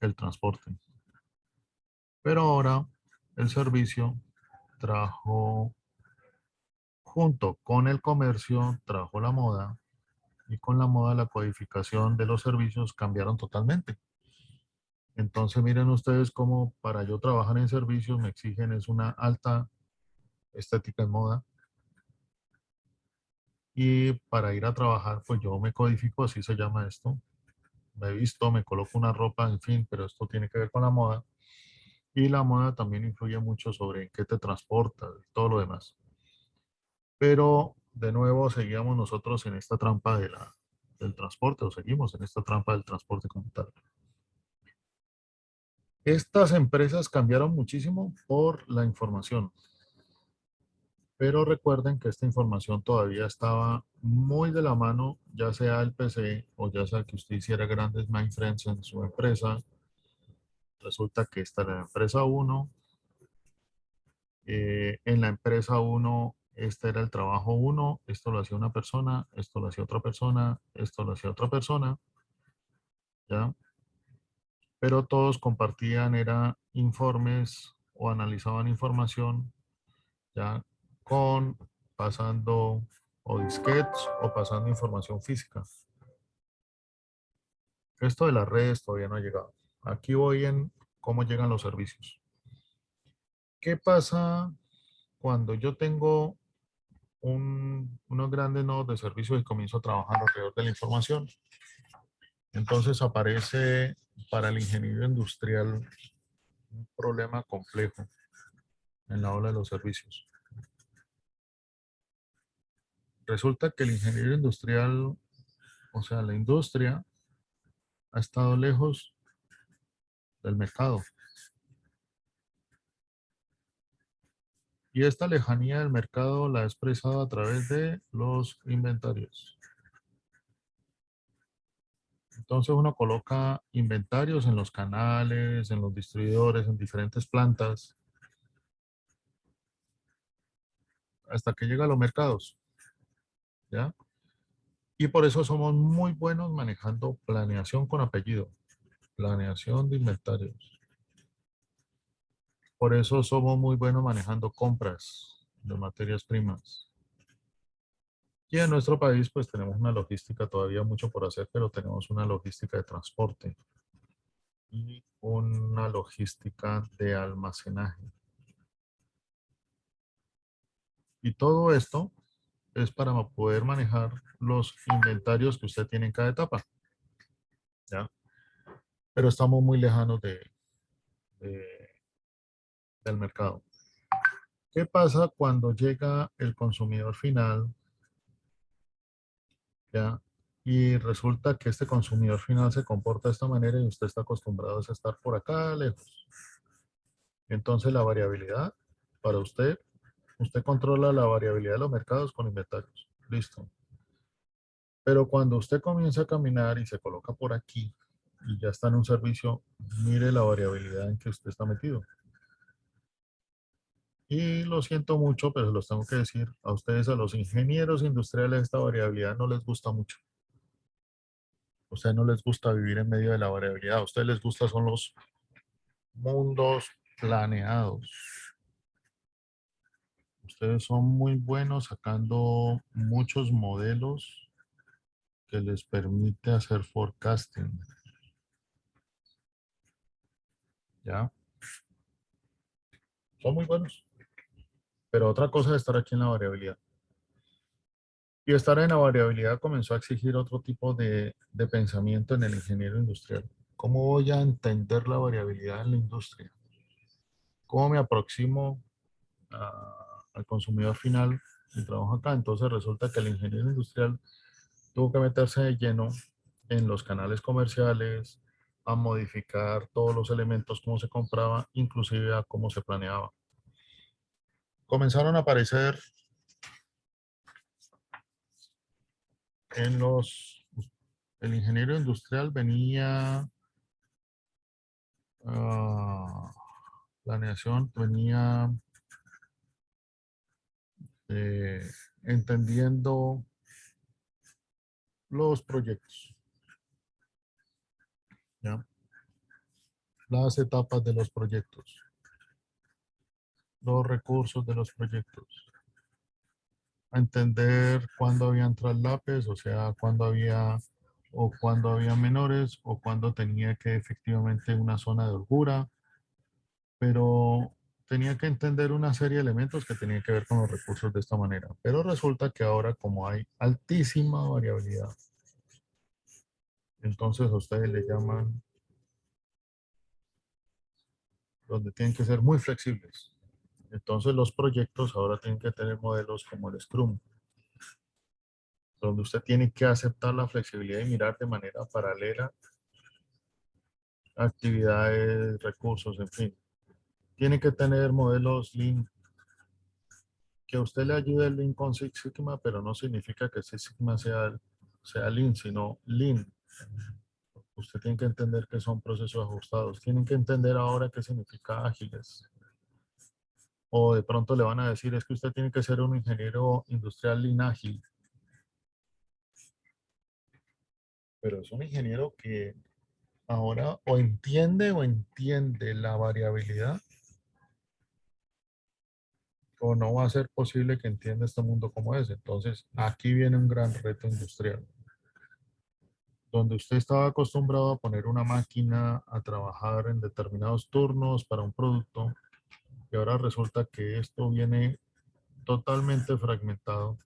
el transporte. Pero ahora el servicio trajo, junto con el comercio, trajo la moda, y con la moda la codificación de los servicios cambiaron totalmente. Entonces miren ustedes cómo para yo trabajar en servicios me exigen es una alta estética en moda, y para ir a trabajar pues yo me codifico, así se llama esto, me visto, me coloco una ropa, en fin, pero esto tiene que ver con la moda, y la moda también influye mucho sobre en qué te transporta y todo lo demás. Pero de nuevo seguíamos nosotros en esta trampa del transporte, o seguimos en esta trampa del transporte como tal. Estas empresas cambiaron muchísimo por la información, pero recuerden que esta información todavía estaba muy de la mano, ya sea el PC o ya sea que usted hiciera grandes mainframes en su empresa. Resulta que esta era la empresa 1, en la empresa 1 este era el trabajo 1, esto lo hacía una persona, esto lo hacía otra persona, esto lo hacía otra persona, ¿ya? Pero todos compartían, era informes o analizaban información, ya con pasando o disquetes o pasando información física. Esto de las redes todavía no ha llegado. Aquí voy en cómo llegan los servicios. ¿Qué pasa cuando yo tengo unos grandes nodos de servicios y comienzo a trabajar alrededor de la información? Entonces aparece para el ingeniero industrial un problema complejo en la ola de los servicios. Resulta que el ingeniero industrial, o sea, la industria, ha estado lejos del mercado. Y esta lejanía del mercado la ha expresado a través de los inventarios. Entonces uno coloca inventarios en los canales, en los distribuidores, en diferentes plantas, hasta que llega a los mercados, ¿ya? Y por eso somos muy buenos manejando planeación con apellido, planeación de inventarios. Por eso somos muy buenos manejando compras de materias primas. Y en nuestro país pues tenemos una logística todavía mucho por hacer, pero tenemos una logística de transporte y una logística de almacenaje. Y todo esto es para poder manejar los inventarios que usted tiene en cada etapa, ¿ya? Pero estamos muy lejanos del mercado. ¿Qué pasa cuando llega el consumidor final, ¿ya? y resulta que este consumidor final se comporta de esta manera y usted está acostumbrado a estar por acá lejos. Entonces la variabilidad para usted controla la variabilidad de los mercados con inventarios. Listo. Pero cuando usted comienza a caminar y se coloca por aquí y ya está en un servicio, mire la variabilidad en que usted está metido. Y lo siento mucho, pero los tengo que decir a ustedes, a los ingenieros industriales, esta variabilidad no les gusta mucho. A ustedes no les gusta vivir en medio de la variabilidad. A ustedes les gusta son los mundos planeados. Ustedes son muy buenos sacando muchos modelos que les permite hacer forecasting. ¿Ya? Son muy buenos. Pero otra cosa es estar aquí en la variabilidad. Y estar en la variabilidad comenzó a exigir otro tipo de pensamiento en el ingeniero industrial. ¿Cómo voy a entender la variabilidad en la industria? ¿Cómo me aproximo al consumidor final y trabajo acá? Entonces resulta que el ingeniero industrial tuvo que meterse de lleno en los canales comerciales, a modificar todos los elementos, cómo se compraba, inclusive a cómo se planeaba. Comenzaron a aparecer en el ingeniero industrial venía, planeación, venía eh, entendiendo los proyectos, ¿ya? Las etapas de los proyectos, los recursos de los proyectos, a entender cuándo habían traslapes, o sea, cuándo había menores, o cuándo tenía que efectivamente una zona de holgura, pero tenía que entender una serie de elementos que tenían que ver con los recursos de esta manera. Pero resulta que ahora, como hay altísima variabilidad, entonces a ustedes le llaman donde tienen que ser muy flexibles. Entonces los proyectos ahora tienen que tener modelos como el Scrum, donde usted tiene que aceptar la flexibilidad y mirar de manera paralela actividades, recursos, en fin. Tiene que tener modelos Lean, que a usted le ayude el Lean con Six Sigma, pero no significa que Six Sigma sea Lean, sino Lean. Usted tiene que entender que son procesos ajustados. Tienen que entender ahora qué significa ágiles. O de pronto le van a decir, es que usted tiene que ser un ingeniero industrial Lean ágil. Pero es un ingeniero que ahora o entiende la variabilidad, o no va a ser posible que entienda este mundo como es. Entonces, aquí viene un gran reto industrial, donde usted estaba acostumbrado a poner una máquina a trabajar en determinados turnos para un producto, y ahora resulta que esto viene totalmente fragmentado,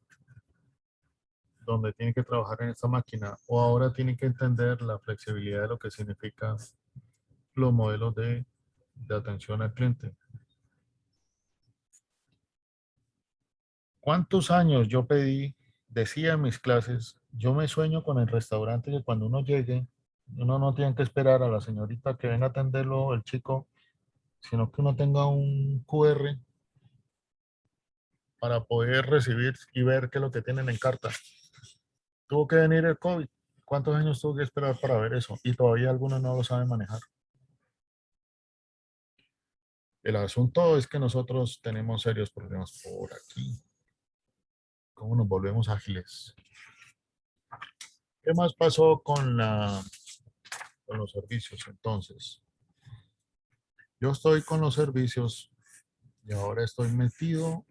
donde tiene que trabajar en esta máquina, o ahora tiene que entender la flexibilidad de lo que significa los modelos de atención al cliente. ¿Cuántos años yo pedí? Decía en mis clases, yo me sueño con el restaurante que cuando uno llegue, uno no tiene que esperar a la señorita que venga a atenderlo, el chico, sino que uno tenga un QR para poder recibir y ver qué es lo que tienen en carta. Tuvo que venir el COVID. ¿Cuántos años tuvo que esperar para ver eso? Y todavía algunos no lo saben manejar. El asunto es que nosotros tenemos serios problemas por aquí. ¿Cómo nos volvemos ágiles? ¿Qué más pasó con los servicios entonces? Yo estoy con los servicios y ahora estoy metido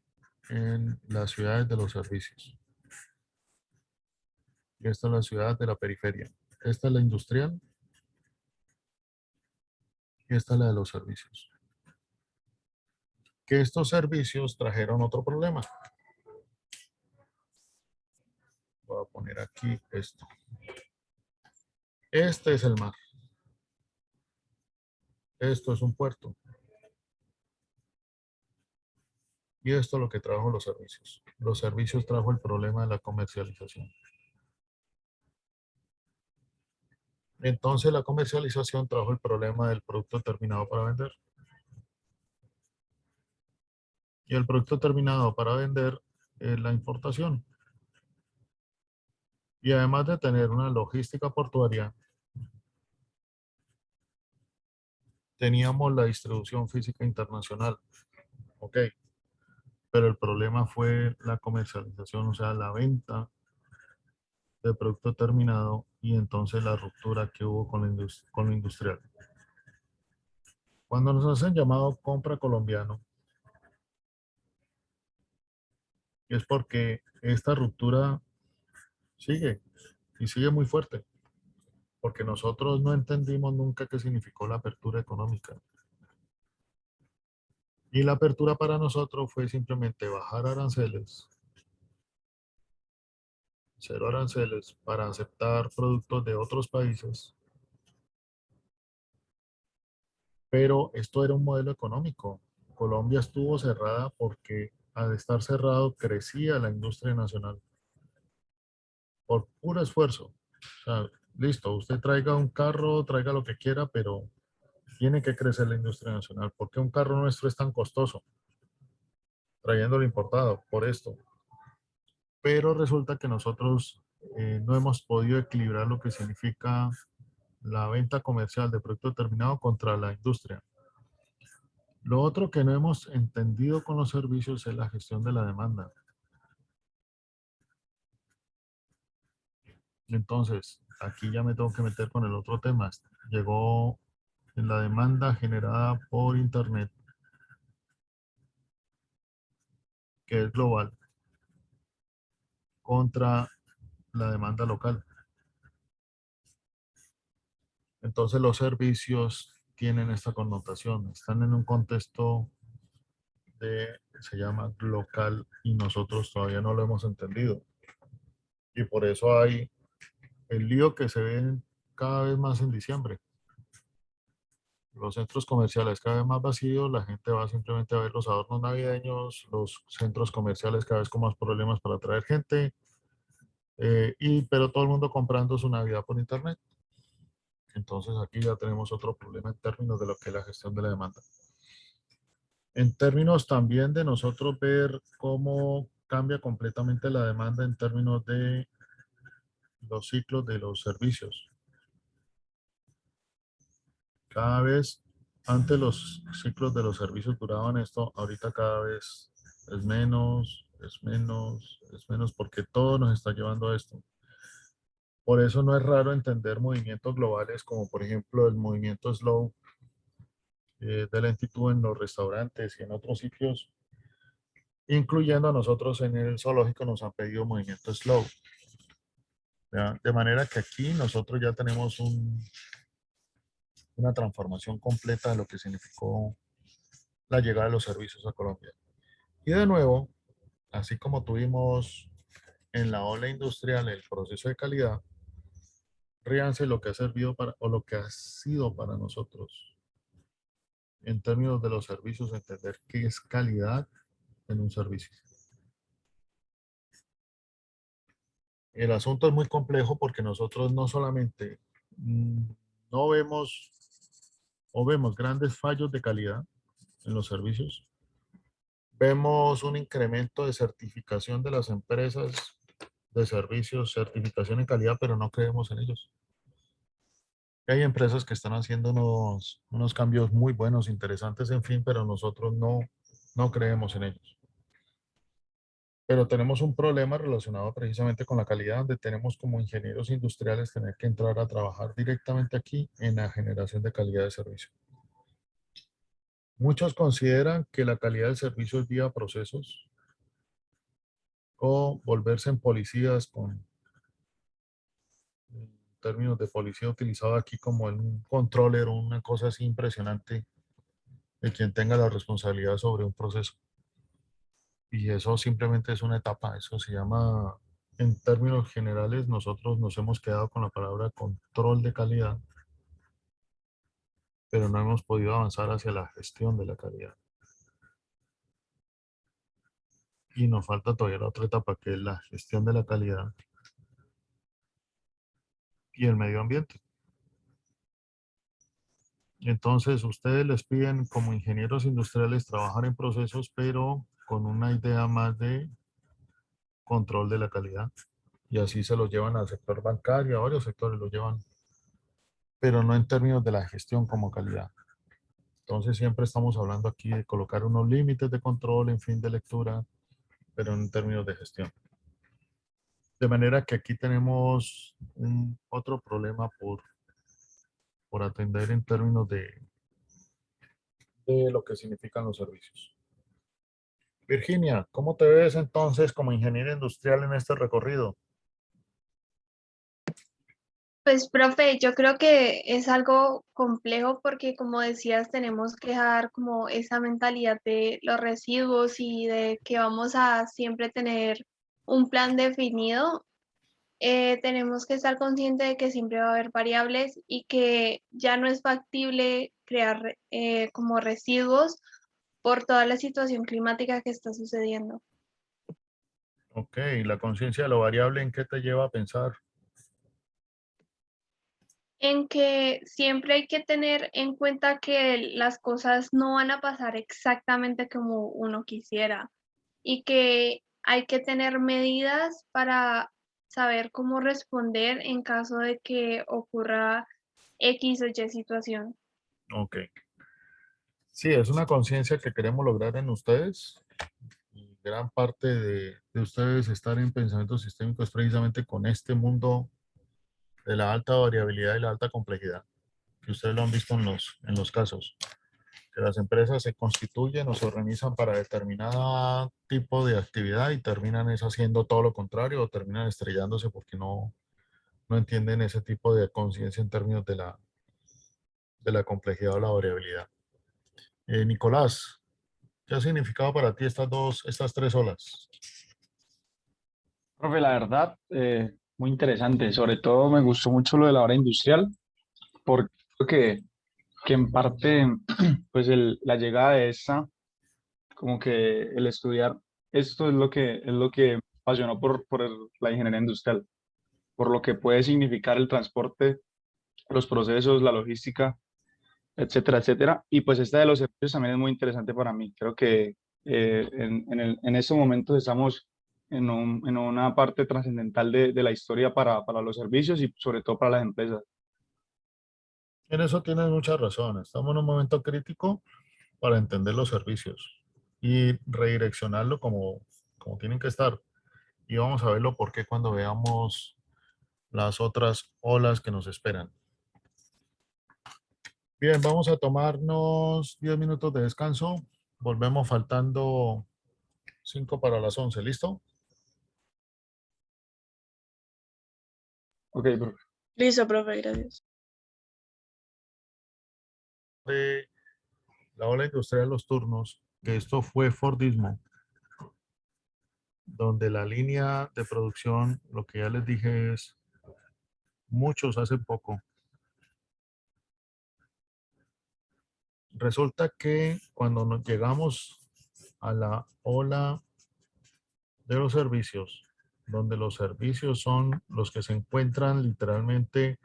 en las ciudades de los servicios. Y esta es la ciudad de la periferia. Esta es la industrial y esta es la de los servicios. Que estos servicios trajeron otro problema. Voy a poner aquí esto. Este es el mar. Esto es un puerto. Y esto es lo que trajo los servicios. Los servicios trajo el problema de la comercialización. Entonces la comercialización trajo el problema del producto terminado para vender. Y el producto terminado para vender es la importación. Y además de tener una logística portuaria, teníamos la distribución física internacional. Ok. Pero el problema fue la comercialización, o sea, la venta de producto terminado y entonces la ruptura que hubo con con lo industrial. Cuando nos hacen llamado compra colombiano, es porque esta ruptura sigue y sigue muy fuerte, porque nosotros no entendimos nunca qué significó la apertura económica. Y la apertura para nosotros fue simplemente bajar aranceles, cero aranceles para aceptar productos de otros países. Pero esto era un modelo económico. Colombia estuvo cerrada porque al estar cerrado crecía la industria nacional por puro esfuerzo. O sea, listo, usted traiga un carro, traiga lo que quiera, pero tiene que crecer la industria nacional. ¿Por qué un carro nuestro es tan costoso? Trayéndolo importado, por esto. Pero resulta que nosotros no hemos podido equilibrar lo que significa la venta comercial de producto terminado contra la industria. Lo otro que no hemos entendido con los servicios es la gestión de la demanda. Entonces, aquí ya me tengo que meter con el otro tema. Llegó en la demanda generada por Internet, que es global, contra la demanda local. Entonces, los servicios tienen esta connotación. Están en un contexto se llama local y nosotros todavía no lo hemos entendido. Y por eso hay el lío que se ve cada vez más en diciembre. Los centros comerciales cada vez más vacíos, la gente va simplemente a ver los adornos navideños, los centros comerciales cada vez con más problemas para atraer gente, pero todo el mundo comprando su Navidad por internet. Entonces aquí ya tenemos otro problema en términos de lo que es la gestión de la demanda. En términos también de nosotros ver cómo cambia completamente la demanda en términos de los ciclos de los servicios. Cada vez, antes los ciclos de los servicios duraban esto, ahorita cada vez es menos, es menos, es menos, porque todo nos está llevando a esto. Por eso no es raro entender movimientos globales como por ejemplo el movimiento slow de lentitud en los restaurantes y en otros sitios, incluyendo a nosotros en el zoológico nos han pedido movimiento slow. ¿Ya? De manera que aquí nosotros ya tenemos una transformación completa de lo que significó la llegada de los servicios a Colombia. Y de nuevo, así como tuvimos en la ola industrial el proceso de calidad, ríanse lo que ha servido para, o lo que ha sido para nosotros en términos de los servicios, entender qué es calidad en un servicio. El asunto es muy complejo porque nosotros no solamente no vemos o vemos grandes fallos de calidad en los servicios, vemos un incremento de certificación de las empresas de servicios, certificación en calidad, pero no creemos en ellos. Hay empresas que están haciendo unos cambios muy buenos, interesantes, en fin, pero nosotros no creemos en ellos. Pero tenemos un problema relacionado precisamente con la calidad, donde tenemos como ingenieros industriales tener que entrar a trabajar directamente aquí en la generación de calidad de servicio. Muchos consideran que la calidad del servicio es vía procesos o volverse en policías con términos de policía utilizado aquí como en un controller o una cosa así impresionante de quien tenga la responsabilidad sobre un proceso. Y eso simplemente es una etapa, eso se llama, en términos generales, nosotros nos hemos quedado con la palabra control de calidad, pero no hemos podido avanzar hacia la gestión de la calidad. Y nos falta todavía la otra etapa, que es la gestión de la calidad y el medio ambiente. Entonces, ustedes les piden como ingenieros industriales trabajar en procesos, pero con una idea más de control de la calidad. Y así se los llevan al sector bancario, a varios sectores lo llevan, pero no en términos de la gestión como calidad. Entonces, siempre estamos hablando aquí de colocar unos límites de control en fin de lectura, pero en términos de gestión. De manera que aquí tenemos otro problema por atender en términos de lo que significan los servicios. Virginia, ¿cómo te ves entonces como ingeniera industrial en este recorrido? Pues, profe, yo creo que es algo complejo porque, como decías, tenemos que dejar como esa mentalidad de los residuos y de que vamos a siempre tener un plan definido. Tenemos que estar conscientes de que siempre va a haber variables y que ya no es factible crear como residuos por toda la situación climática que está sucediendo. Ok, la conciencia de lo variable, ¿en qué te lleva a pensar? En que siempre hay que tener en cuenta que las cosas no van a pasar exactamente como uno quisiera y que hay que tener medidas para saber cómo responder en caso de que ocurra X o Y situación. Ok. Sí, es una conciencia que queremos lograr en ustedes. Y gran parte de ustedes estar en pensamiento sistémico es precisamente con este mundo de la alta variabilidad y la alta complejidad, que ustedes lo han visto en los casos, que las empresas se constituyen o se organizan para determinado tipo de actividad y terminan es haciendo todo lo contrario o terminan estrellándose porque no entienden ese tipo de conciencia en términos de la complejidad o la variabilidad. Nicolás, ¿qué ha significado para ti estas tres olas? Profe, la verdad, muy interesante. Sobre todo me gustó mucho lo de la hora industrial, porque creo que en parte, pues la llegada de esta, como que el estudiar esto es lo que me apasionó la ingeniería industrial, por lo que puede significar el transporte, los procesos, la logística, etcétera, etcétera. Y pues esta de los servicios también es muy interesante para mí. Creo que en estos momentos estamos en una parte trascendental de la historia para los servicios y sobre todo para las empresas. En eso tienes mucha razón. Estamos en un momento crítico para entender los servicios y redireccionarlo como tienen que estar. Y vamos a verlo por qué cuando veamos las otras olas que nos esperan. Bien, vamos a tomarnos 10 minutos de descanso. Volvemos faltando 5 para las 11. ¿Listo? Ok, profe. Listo, profe, gracias. De la ola industrial de los turnos, que esto fue Fordismo, donde la línea de producción, lo que ya les dije es, muchos hace poco. Resulta que cuando nos llegamos a la ola de los servicios, donde los servicios son los que se encuentran literalmente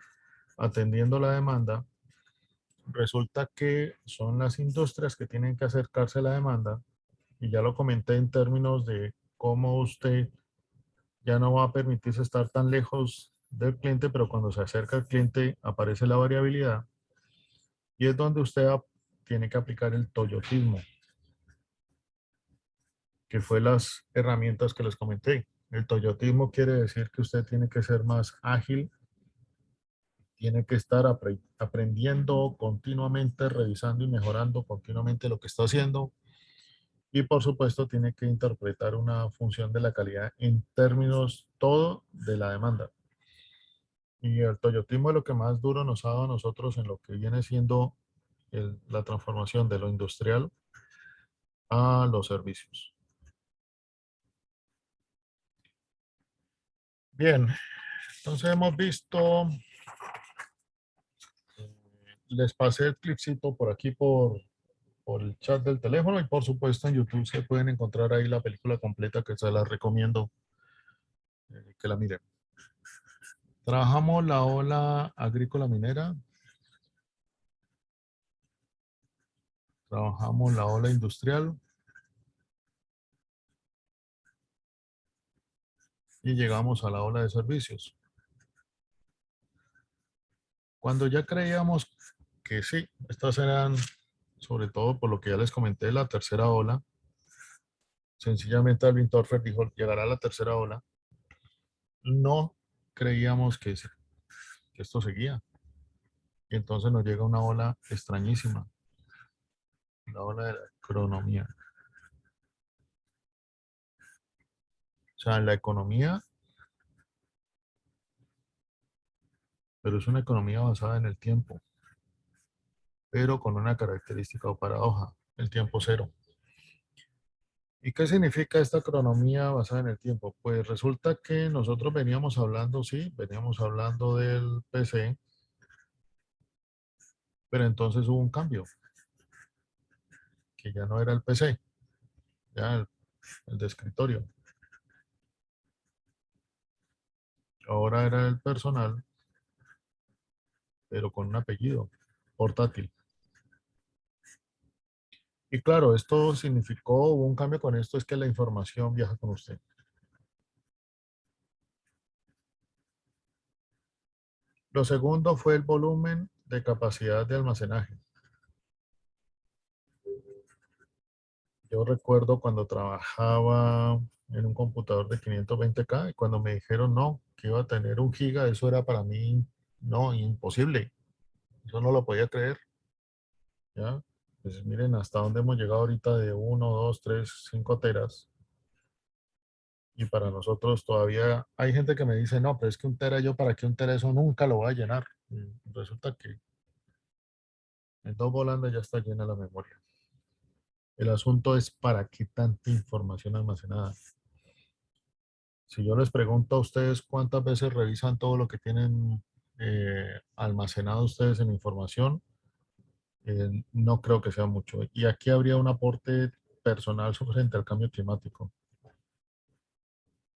atendiendo la demanda, resulta que son las industrias que tienen que acercarse a la demanda, y ya lo comenté en términos de cómo usted ya no va a permitirse estar tan lejos del cliente, pero cuando se acerca al cliente aparece la variabilidad, y es donde usted tiene que aplicar el toyotismo, que fue las herramientas que les comenté. El toyotismo quiere decir que usted tiene que ser más ágil, tiene que estar aprendiendo continuamente, revisando y mejorando continuamente lo que está haciendo. Y por supuesto tiene que interpretar una función de la calidad en términos todo de la demanda. Y el toyotismo es lo que más duro nos ha dado a nosotros en lo que viene siendo la transformación de lo industrial a los servicios. Bien, entonces hemos visto, les pasé el clipcito por aquí por el chat del teléfono, y por supuesto en YouTube se pueden encontrar ahí la película completa, que se la recomiendo que la miren. Trabajamos la ola agrícola minera, Trabajamos la ola industrial y llegamos a la ola de servicios. Cuando ya creíamos que sí, estas eran, sobre todo por lo que ya les comenté, la tercera ola, sencillamente Alvin Toffler dijo, llegará la tercera ola. No creíamos que esto seguía. Y entonces nos llega una ola extrañísima, la ola de la economía. O sea, la economía, pero es una economía basada en el tiempo, pero con una característica o paradoja, el tiempo cero. ¿Y qué significa esta economía basada en el tiempo? Pues resulta que nosotros veníamos hablando, sí, veníamos hablando del PC, pero entonces hubo un cambio, que ya no era el PC, ya el de escritorio. Ahora era el personal, pero con un apellido, portátil. Y claro, esto significó, hubo un cambio con esto, es que la información viaja con usted. Lo segundo fue el volumen de capacidad de almacenaje. Yo recuerdo cuando trabajaba en un computador de 520K y cuando me dijeron no, que iba a tener 1 giga, eso era para mí, no, imposible. Yo no lo podía creer. ¿Ya? Pues miren hasta dónde hemos llegado ahorita de 1, 2, 3, 5 teras. Y para nosotros todavía hay gente que me dice, no, pero es que 1 tera, yo para qué 1 tera, eso nunca lo voy a llenar. Y resulta que en 2 volandas ya está llena la memoria. El asunto es para qué tanta información almacenada. Si yo les pregunto a ustedes cuántas veces revisan todo lo que tienen almacenado ustedes en información, no creo que sea mucho. Y aquí habría un aporte personal frente al cambio climático.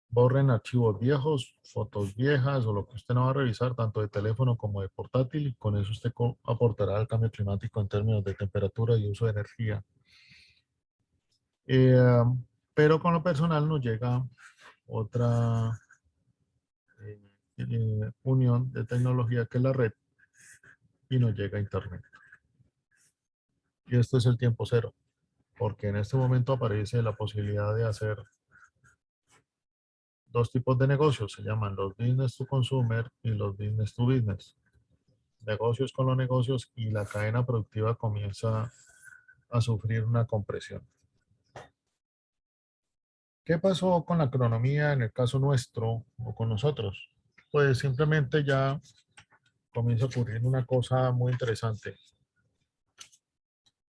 Borren archivos viejos, fotos viejas o lo que usted no va a revisar, tanto de teléfono como de portátil, y con eso usted aportará al cambio climático en términos de temperatura y uso de energía. Pero con lo personal nos llega otra unión de tecnología que es la red y nos llega a Internet. Y esto es el tiempo cero, porque en este momento aparece la posibilidad de hacer 2 tipos de negocios, se llaman los business to consumer y los business to business. Negocios con los negocios, y la cadena productiva comienza a sufrir una compresión. ¿Qué pasó con la economía en el caso nuestro o con nosotros? Pues simplemente ya comienza a ocurrir una cosa muy interesante.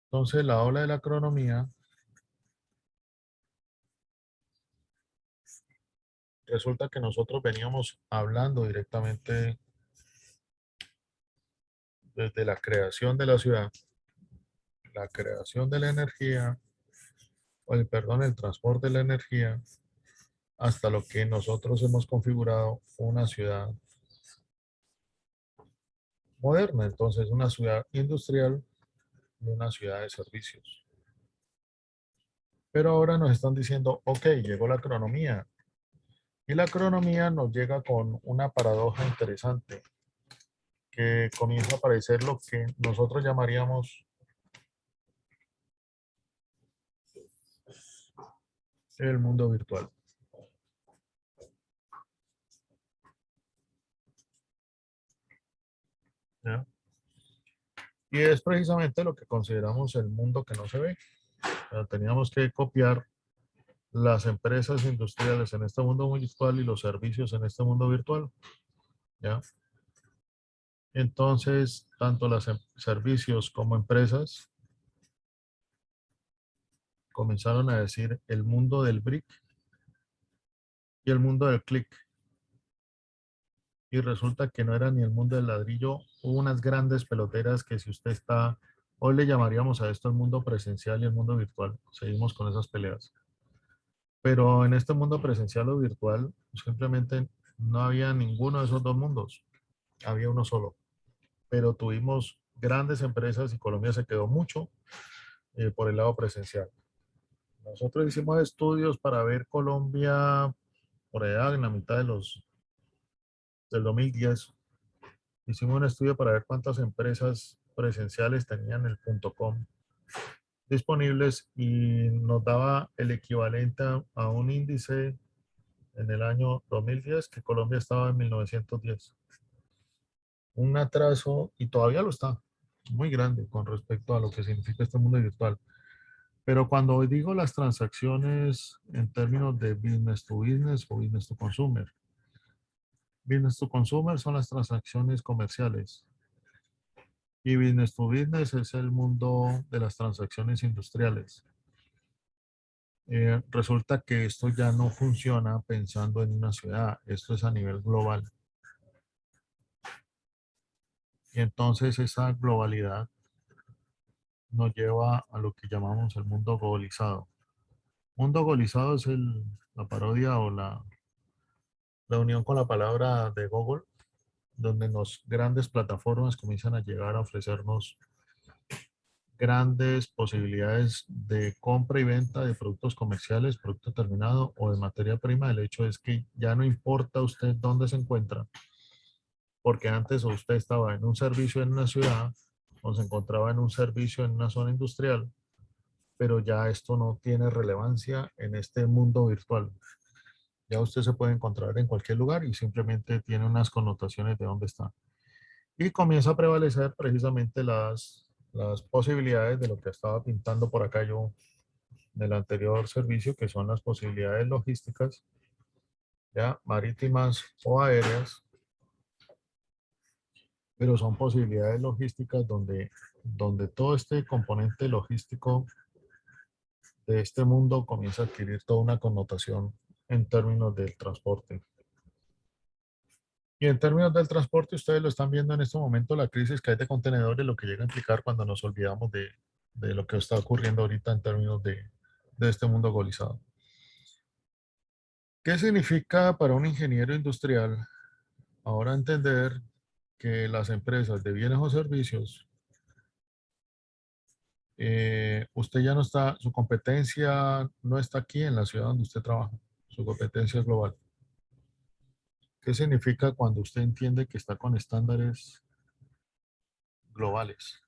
Entonces, la ola de la economía resulta que nosotros veníamos hablando directamente desde la creación de la ciudad, la creación de la energía, o el transporte de la energía, hasta lo que nosotros hemos configurado una ciudad moderna. Entonces, una ciudad industrial y una ciudad de servicios. Pero ahora nos están diciendo, ok, llegó la economía. Y la economía nos llega con una paradoja interesante, que comienza a aparecer lo que nosotros llamaríamos el mundo virtual. ¿Ya? Y es precisamente lo que consideramos el mundo que no se ve. O sea, teníamos que copiar las empresas industriales en este mundo virtual y los servicios en este mundo virtual. ¿Ya? Entonces, tanto los servicios como empresas comenzaron a decir el mundo del brick y el mundo del click. Y resulta que no era ni el mundo del ladrillo. Hubo unas grandes peloteras que si usted está, hoy le llamaríamos a esto el mundo presencial y el mundo virtual. Seguimos con esas peleas. Pero en este mundo presencial o virtual, simplemente no había ninguno de esos 2 mundos. Había uno solo. Pero tuvimos grandes empresas y Colombia se quedó mucho por el lado presencial. Nosotros hicimos estudios para ver Colombia por allá en la mitad del 2010. Hicimos un estudio para ver cuántas empresas presenciales tenían el .com disponibles y nos daba el equivalente a un índice en el año 2010 que Colombia estaba en 1910. Un atraso, y todavía lo está, muy grande con respecto a lo que significa este mundo virtual. Pero cuando digo las transacciones en términos de business to business o business to consumer son las transacciones comerciales. Y business to business es el mundo de las transacciones industriales. Resulta que esto ya no funciona pensando en una ciudad, esto es a nivel global. Y entonces esa globalidad nos lleva a lo que llamamos el mundo globalizado. Mundo globalizado es la parodia o la unión con la palabra de Google, donde las grandes plataformas comienzan a llegar a ofrecernos grandes posibilidades de compra y venta de productos comerciales, producto terminado o de materia prima. El hecho es que ya no importa usted dónde se encuentra, porque antes usted estaba en un servicio en una ciudad o se encontraba en un servicio en una zona industrial, pero ya esto no tiene relevancia en este mundo virtual. Ya usted se puede encontrar en cualquier lugar y simplemente tiene unas connotaciones de dónde está. Y comienza a prevalecer precisamente las posibilidades de lo que estaba pintando por acá yo en el anterior servicio, que son las posibilidades logísticas, ya marítimas o aéreas, pero son posibilidades logísticas donde todo este componente logístico de este mundo comienza a adquirir toda una connotación en términos del transporte. Y en términos del transporte, ustedes lo están viendo en este momento, la crisis que hay de contenedores, lo que llega a implicar cuando nos olvidamos de lo que está ocurriendo ahorita en términos de este mundo globalizado. ¿Qué significa para un ingeniero industrial ahora entender que las empresas de bienes o servicios, usted ya no está, su competencia no está aquí en la ciudad donde usted trabaja, su competencia es global? ¿Qué significa cuando usted entiende que está con estándares globales,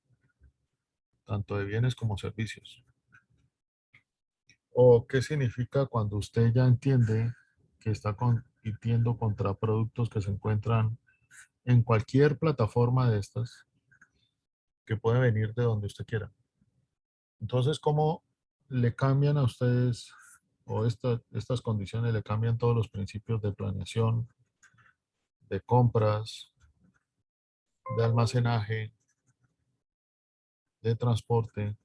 tanto de bienes como servicios? ¿O qué significa cuando usted ya entiende que está compitiendo contra productos que se encuentran en cualquier plataforma de estas, que puede venir de donde usted quiera? Entonces, ¿cómo le cambian a ustedes, o estas condiciones le cambian todos los principios de planeación, de compras, de almacenaje, de transporte,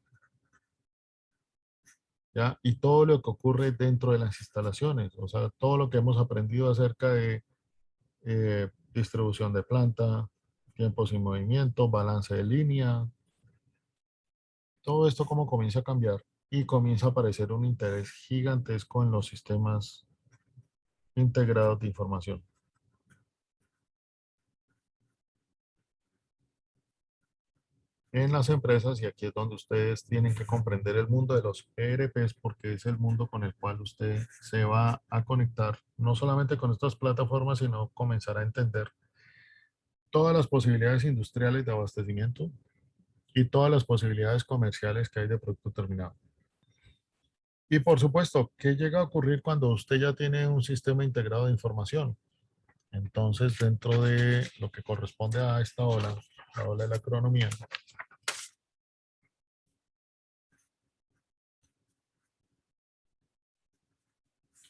¿ya? Y todo lo que ocurre dentro de las instalaciones, o sea, todo lo que hemos aprendido acerca de distribución de planta, tiempos y movimiento, balance de línea, todo esto cómo comienza a cambiar y comienza a aparecer un interés gigantesco en los sistemas integrados de información. En las empresas, y aquí es donde ustedes tienen que comprender el mundo de los ERPs, porque es el mundo con el cual usted se va a conectar, no solamente con estas plataformas, sino comenzar a entender todas las posibilidades industriales de abastecimiento y todas las posibilidades comerciales que hay de producto terminado. Y por supuesto, ¿qué llega a ocurrir cuando usted ya tiene un sistema integrado de información? Entonces, dentro de lo que corresponde a esta ola, la ola de la economía,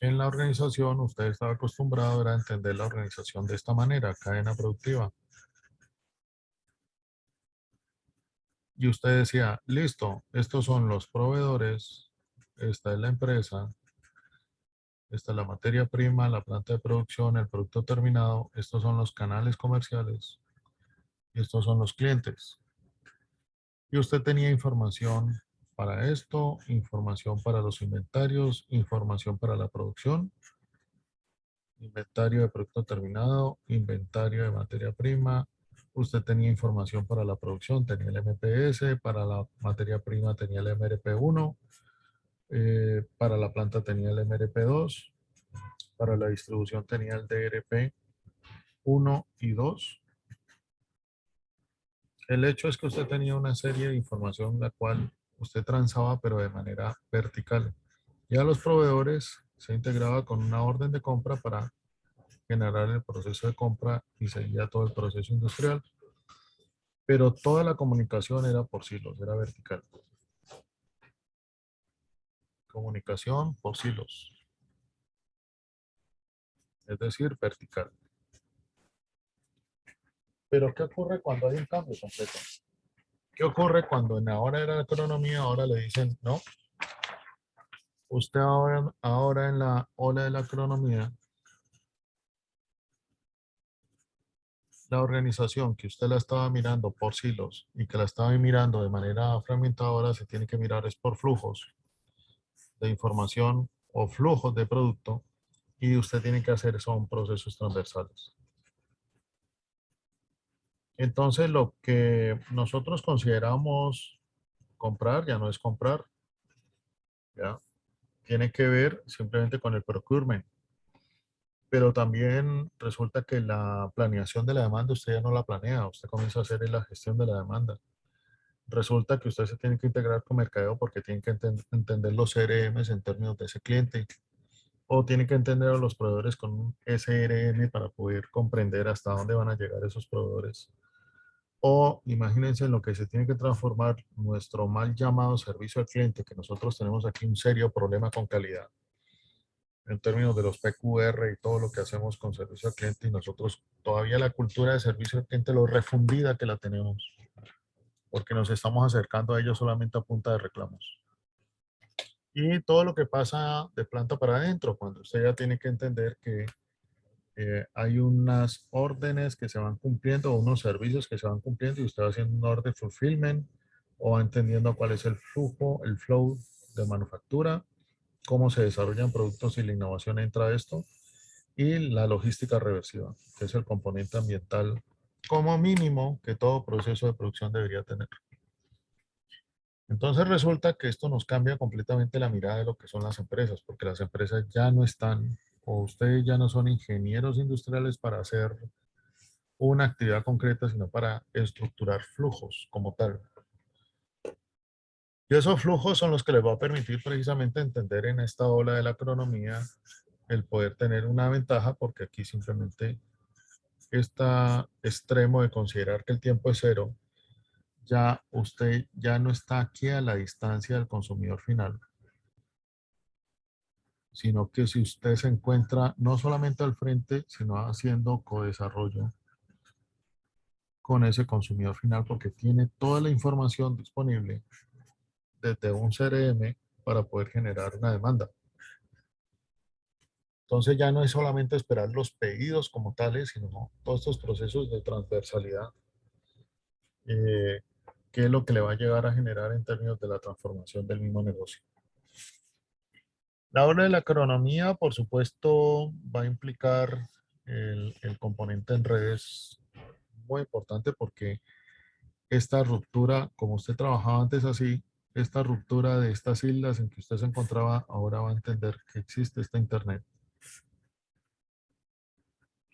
en la organización, usted estaba acostumbrado a entender la organización de esta manera, cadena productiva. Y usted decía, listo, estos son los proveedores, esta es la empresa, esta es la materia prima, la planta de producción, el producto terminado, estos son los canales comerciales, y estos son los clientes. Y usted tenía información para esto, información para los inventarios, información para la producción, inventario de producto terminado, inventario de materia prima, usted tenía información para la producción, tenía el MPS, para la materia prima tenía el MRP1, para la planta tenía el MRP2, para la distribución tenía el DRP1 y 2. El hecho es que usted tenía una serie de información la cual usted transaba, pero de manera vertical. Ya los proveedores se integraba con una orden de compra para generar el proceso de compra y seguía todo el proceso industrial. Pero toda la comunicación era por silos, era vertical. Comunicación por silos. Es decir, vertical. Pero ¿qué ocurre cuando hay un cambio completo? ¿Qué ocurre cuando en la hora de la economía ahora le dicen, no, usted ahora en la ola de la economía, la organización que usted la estaba mirando por silos y que la estaba mirando de manera fragmentada, ahora se tiene que mirar es por flujos de información o flujos de producto, y usted tiene que hacer son procesos transversales. Entonces lo que nosotros consideramos comprar ya no es comprar, ¿ya? Tiene que ver simplemente con el procurement. Pero también resulta que la planeación de la demanda usted ya no la planea, usted comienza a hacer la gestión de la demanda. Resulta que usted se tiene que integrar con mercadeo porque tiene que entender los CRMs en términos de ese cliente, o tiene que entender a los proveedores con un SRM para poder comprender hasta dónde van a llegar esos proveedores. O imagínense en lo que se tiene que transformar nuestro mal llamado servicio al cliente, que nosotros tenemos aquí un serio problema con calidad en términos de los PQR y todo lo que hacemos con servicio al cliente, y nosotros todavía la cultura de servicio al cliente, lo refundida que la tenemos, porque nos estamos acercando a ellos solamente a punta de reclamos. Y todo lo que pasa de planta para adentro, cuando usted ya tiene que entender que hay unas órdenes que se van cumpliendo, o unos servicios que se van cumpliendo, y usted va haciendo un orden fulfillment, o va entendiendo cuál es el flujo, el flow de manufactura, cómo se desarrollan productos y la innovación entra a esto, y la logística reversiva, que es el componente ambiental como mínimo que todo proceso de producción debería tener. Entonces resulta que esto nos cambia completamente la mirada de lo que son las empresas, porque las empresas ya no están, o ustedes ya no son ingenieros industriales para hacer una actividad concreta, sino para estructurar flujos como tal. Y esos flujos son los que les va a permitir precisamente entender en esta ola de la economía el poder tener una ventaja, porque aquí simplemente este extremo de considerar que el tiempo es cero, ya usted ya no está aquí a la distancia del consumidor final, sino que si usted se encuentra no solamente al frente, sino haciendo co-desarrollo con ese consumidor final, porque tiene toda la información disponible desde un CRM para poder generar una demanda. Entonces ya no es solamente esperar los pedidos como tales, sino todos estos procesos de transversalidad, que es lo que le va a llegar a generar en términos de la transformación del mismo negocio. La ola de la economía, por supuesto, va a implicar el componente en redes muy importante, porque esta ruptura, como usted trabajaba antes así, esta ruptura de estas islas en que usted se encontraba, ahora va a entender que existe esta Internet.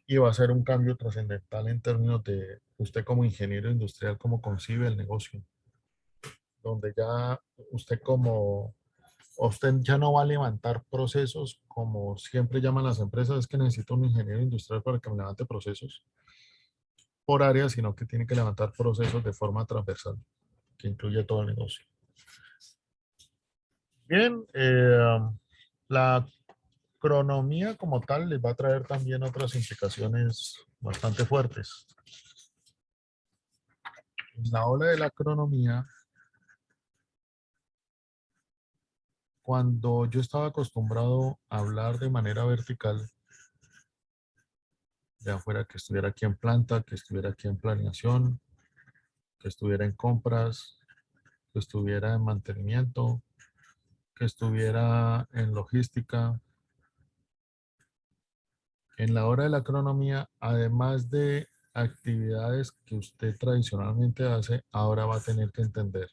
Y va a ser un cambio trascendental en términos de usted como ingeniero industrial, cómo concibe el negocio. Donde ya usted ya no va a levantar procesos como siempre llaman las empresas, es que necesito un ingeniero industrial para que me levante procesos por área, sino que tiene que levantar procesos de forma transversal, que incluye todo el negocio. Bien, la cronomía como tal les va a traer también otras implicaciones bastante fuertes. En la ola de la cronomía, cuando yo estaba acostumbrado a hablar de manera vertical, ya fuera que estuviera aquí en planta, que estuviera aquí en planeación, que estuviera en compras, que estuviera en mantenimiento, que estuviera en logística. En la hora de la economía, además de actividades que usted tradicionalmente hace, ahora va a tener que entender.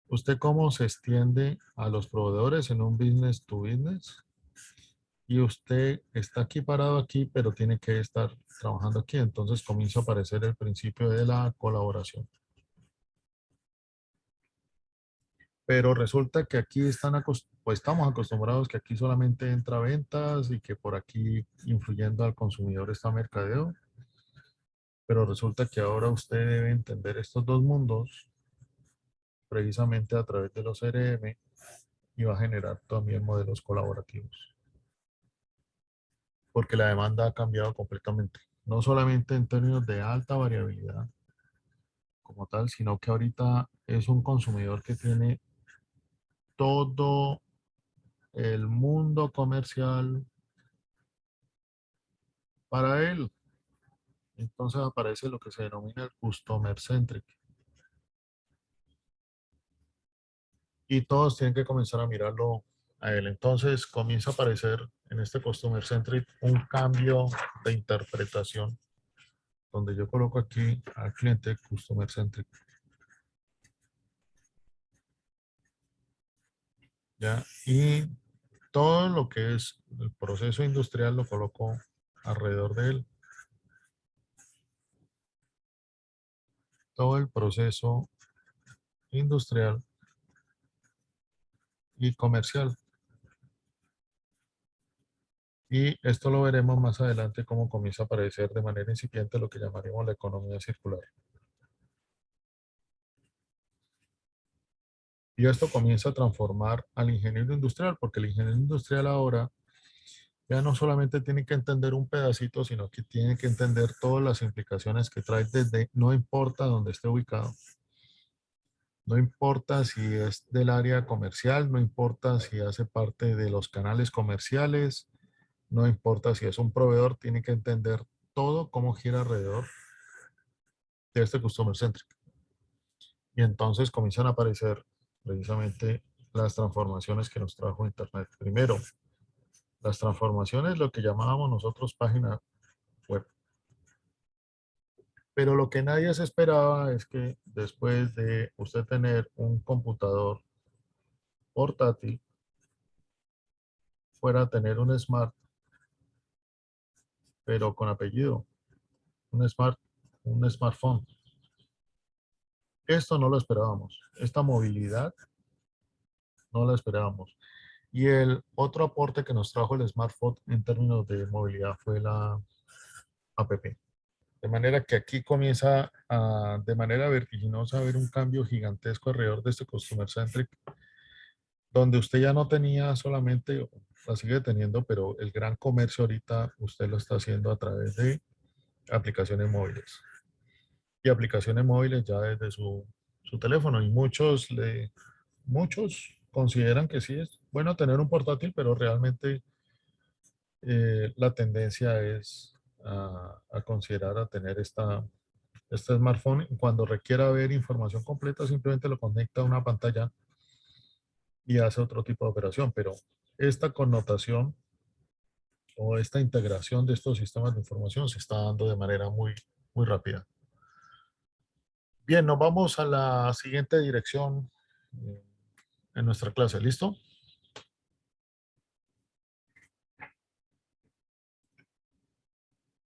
¿Usted cómo se extiende a los proveedores en un business to business? Y usted está aquí parado aquí, pero tiene que estar trabajando aquí. Entonces comienza a aparecer el principio de la colaboración. Pero resulta que aquí pues estamos acostumbrados que aquí solamente entra ventas y que por aquí influyendo al consumidor está mercadeo. Pero resulta que ahora usted debe entender estos dos mundos precisamente a través de los CRM y va a generar también modelos colaborativos. Porque la demanda ha cambiado completamente. No solamente en términos de alta variabilidad como tal, sino que ahorita es un consumidor que tiene todo el mundo comercial para él. Entonces aparece lo que se denomina el customer centric. Y todos tienen que comenzar a mirarlo a él. Entonces comienza a aparecer en este customer centric un cambio de interpretación donde yo coloco aquí al cliente customer centric. ¿Ya? Y todo lo que es el proceso industrial lo coloco alrededor de él. Todo el proceso industrial y comercial. Y esto lo veremos más adelante cómo comienza a aparecer de manera incipiente lo que llamaremos la economía circular. Y esto comienza a transformar al ingeniero industrial, porque el ingeniero industrial ahora ya no solamente tiene que entender un pedacito, sino que tiene que entender todas las implicaciones que trae desde, no importa dónde esté ubicado. No importa si es del área comercial, no importa si hace parte de los canales comerciales, no importa si es un proveedor, tiene que entender todo cómo gira alrededor de este customer centric. Y entonces comienzan a aparecer precisamente las transformaciones que nos trajo Internet. Primero, las transformaciones, lo que llamábamos nosotros página web. Pero lo que nadie se esperaba es que después de usted tener un computador portátil, fuera a tener un smart, pero con apellido, un smartphone. Esto no lo esperábamos. Esta movilidad no la esperábamos. Y el otro aporte que nos trajo el smartphone en términos de movilidad fue la app. De manera que aquí comienza de manera vertiginosa a haber un cambio gigantesco alrededor de este Customer Centric, donde usted ya no tenía solamente, la sigue teniendo, pero el gran comercio ahorita usted lo está haciendo a través de aplicaciones móviles. Y aplicaciones móviles ya desde su teléfono. Y muchos consideran que sí es bueno tener un portátil, pero realmente la tendencia es a considerar a tener este smartphone. Cuando requiera ver información completa, simplemente lo conecta a una pantalla y hace otro tipo de operación. Pero esta connotación o esta integración de estos sistemas de información se está dando de manera muy, muy rápida. Bien, nos vamos a la siguiente dirección en nuestra clase. ¿Listo?